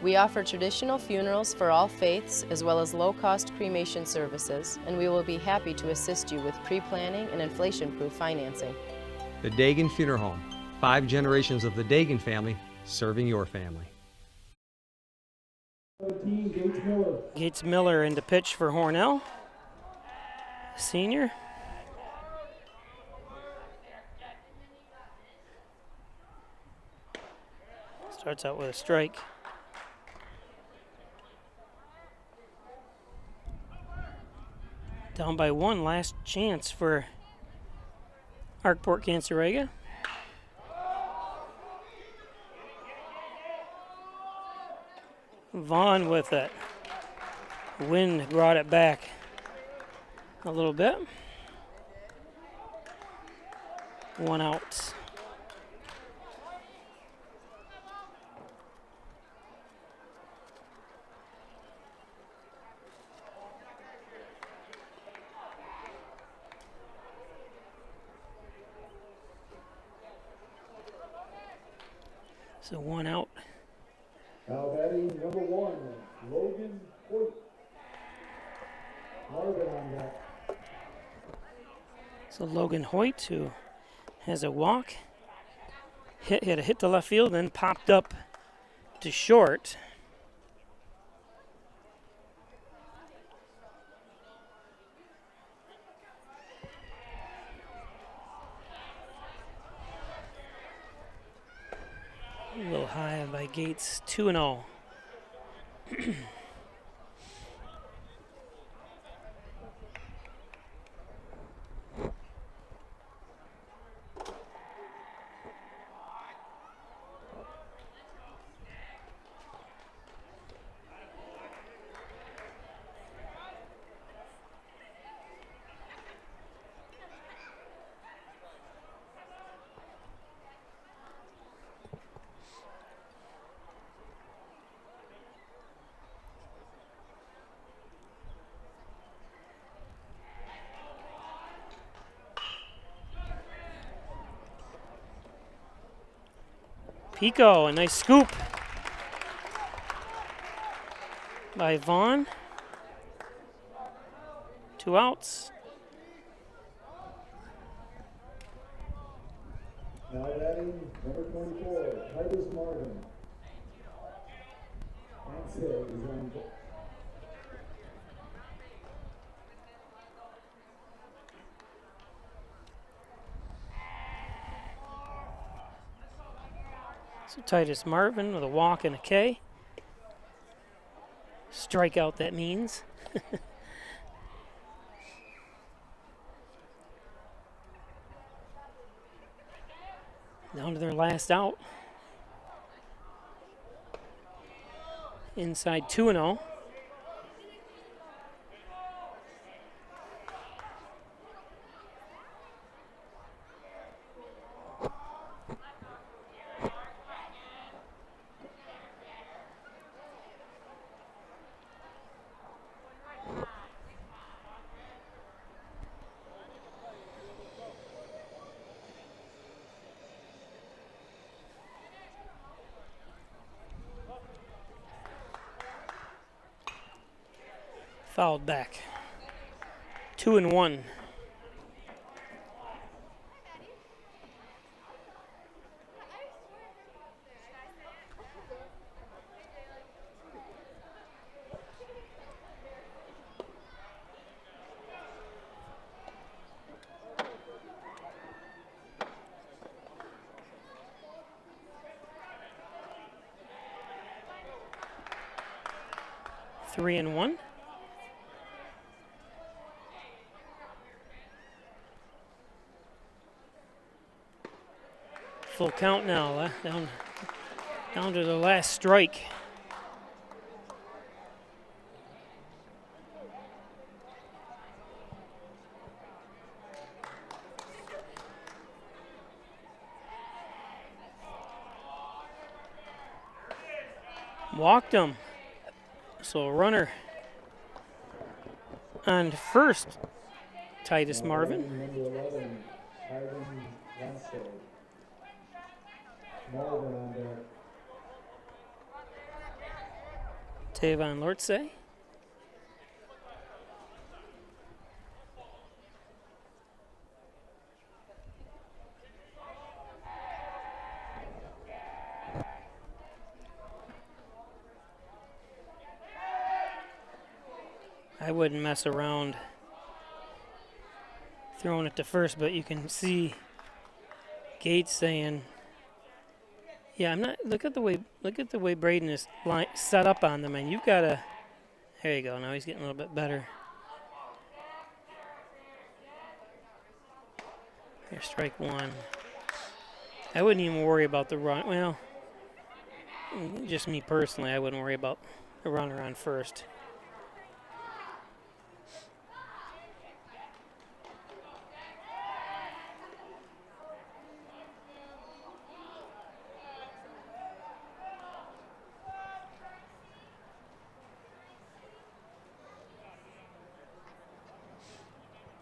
We offer traditional funerals for all faiths as well as low-cost cremation services, and we will be happy to assist you with pre-planning and inflation-proof financing. The Dagan Funeral Home, 5 generations of the Dagan family serving your family. Gates Miller in the pitch for Hornell, senior. Starts out with a strike. Down by 1, last chance for Arkport-Canaseraga. Vaughn with it. Wind brought it back a little bit. 1 out. So 1 out. Now batting number 1, Logan Hoyt. Marvin on that. So Logan Hoyt, who has a walk, hit a hit to left field, then popped up to short. A little high by Gates, 2-0. Pico, a nice scoop by Vaughn. 2 outs. Now batting number 24, Titus Marvin. That's it. He's on. So Titus Marvin with a walk and a K. Strikeout, that means. Down to their last out. Inside 2-0. Fouled back. 2-1. Three and one. Full count now, down to the last strike. Walked him. So a runner on first, Titus Marvin. Number 11, Ivan Lasso. Marvin on deck. Tavon Lortze. I wouldn't mess around throwing it to first, but you can see Gates saying, "Yeah, I'm not." Look at the way Braden is set up on them, and you've got to. There you go. Now he's getting a little bit better. Here's strike one. I wouldn't even worry about the run. Well, just me personally, I wouldn't worry about the runner on first.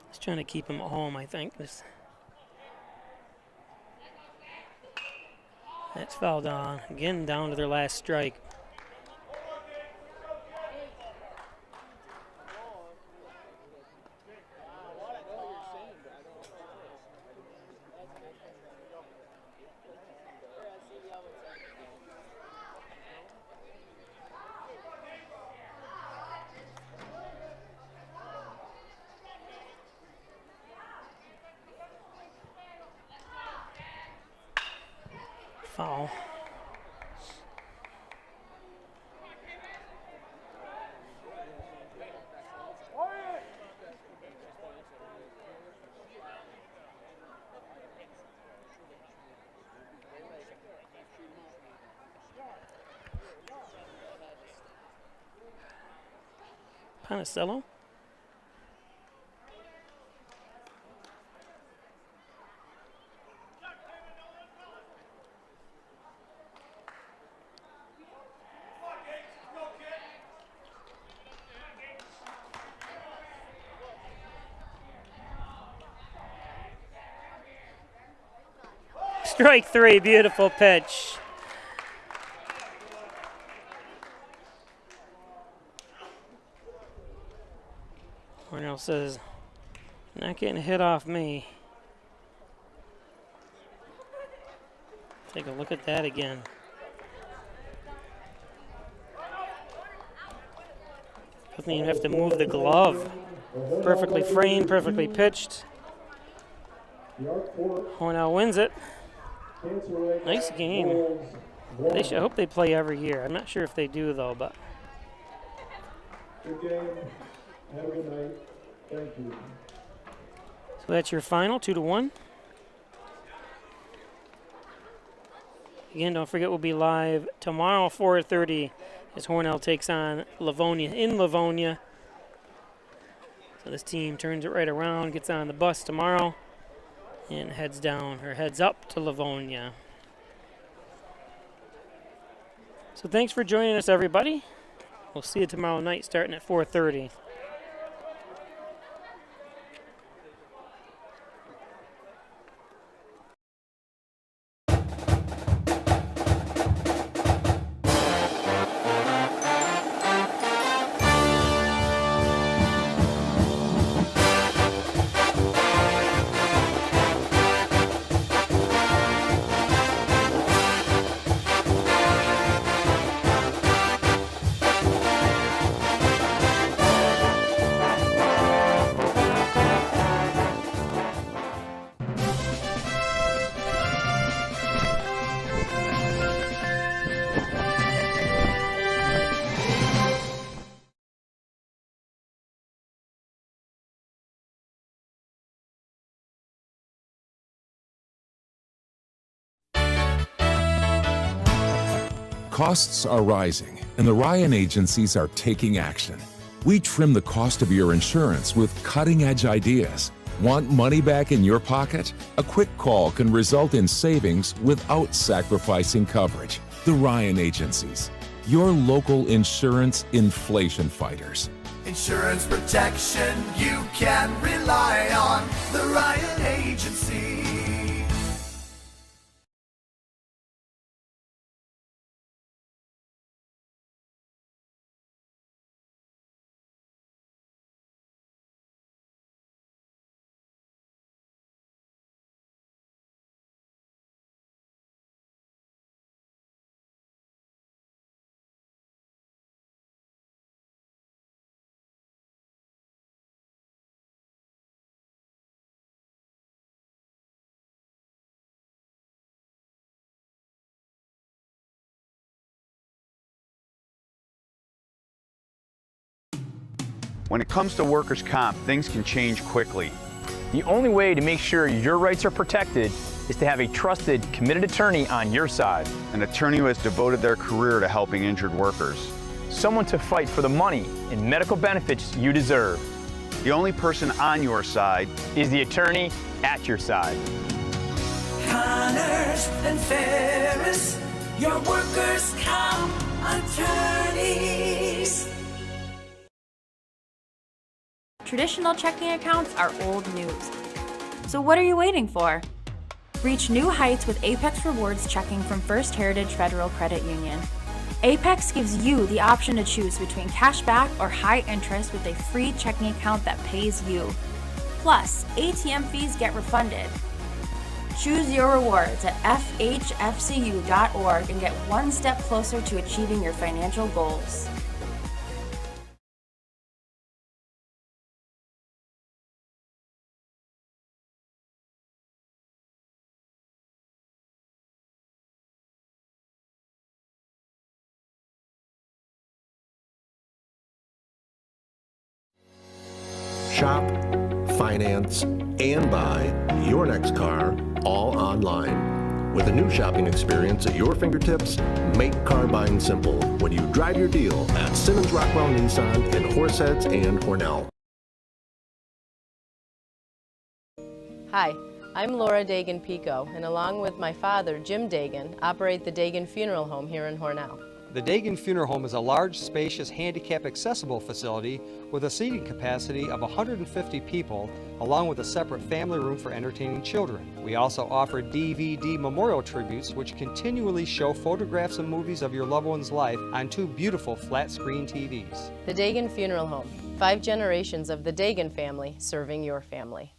Just trying to keep him at home, I think. That's fouled on. Again, down to their last strike. Foul. Panicello. Strike three, beautiful pitch. Hornell says, not getting a hit off me. Take a look at that again. Doesn't even have to move the glove. Perfectly framed, perfectly pitched. Hornell wins it. Nice game. I hope they play every year. I'm not sure if they do though, but. Good game. Have a good night. Thank you. So that's your final, 2-1. Again, don't forget we'll be live tomorrow, 4:30, as Hornell takes on Livonia in Livonia. So this team turns it right around, gets on the bus tomorrow, and heads down, or heads up to Livonia. So thanks for joining us, everybody. We'll see you tomorrow night starting at 4:30. Costs are rising, and the Ryan agencies are taking action. We trim the cost of your insurance with cutting-edge ideas. Want money back in your pocket? A quick call can result in savings without sacrificing coverage. The Ryan agencies, your local insurance inflation fighters. Insurance protection you can rely on. The Ryan Agency. When it comes to workers' comp, things can change quickly. The only way to make sure your rights are protected is to have a trusted, committed attorney on your side. An attorney who has devoted their career to helping injured workers. Someone to fight for the money and medical benefits you deserve. The only person on your side is the attorney at your side. Connors and Ferris, your workers' comp attorneys. Traditional checking accounts are old news. So what are you waiting for? Reach new heights with Apex Rewards checking from First Heritage Federal Credit Union. Apex gives you the option to choose between cash back or high interest with a free checking account that pays you. Plus, ATM fees get refunded. Choose your rewards at FHFCU.org and get one step closer to achieving your financial goals. Shop, finance, and buy your next car all online. With a new shopping experience at your fingertips, make car buying simple when you drive your deal at Simmons Rockwell Nissan in Horseheads and Hornell. Hi, I'm Laura Dagan-Pico, and along with my father, Jim Dagan, operate the Dagan Funeral Home here in Hornell. The Dagan Funeral Home is a large, spacious, handicap-accessible facility with a seating capacity of 150 people, along with a separate family room for entertaining children. We also offer DVD memorial tributes, which continually show photographs and movies of your loved one's life on 2 beautiful flat-screen TVs. The Dagan Funeral Home, 5 generations of the Dagan family serving your family.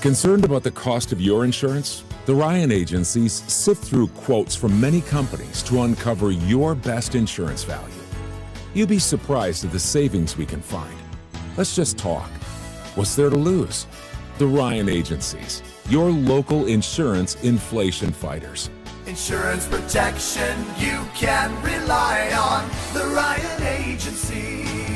Concerned about the cost of your insurance? The Ryan agencies sift through quotes from many companies to uncover your best insurance value. You'll be surprised at the savings we can find. Let's just talk. What's there to lose? The Ryan agencies, your local insurance inflation fighters. Insurance protection you can rely on. The Ryan Agency.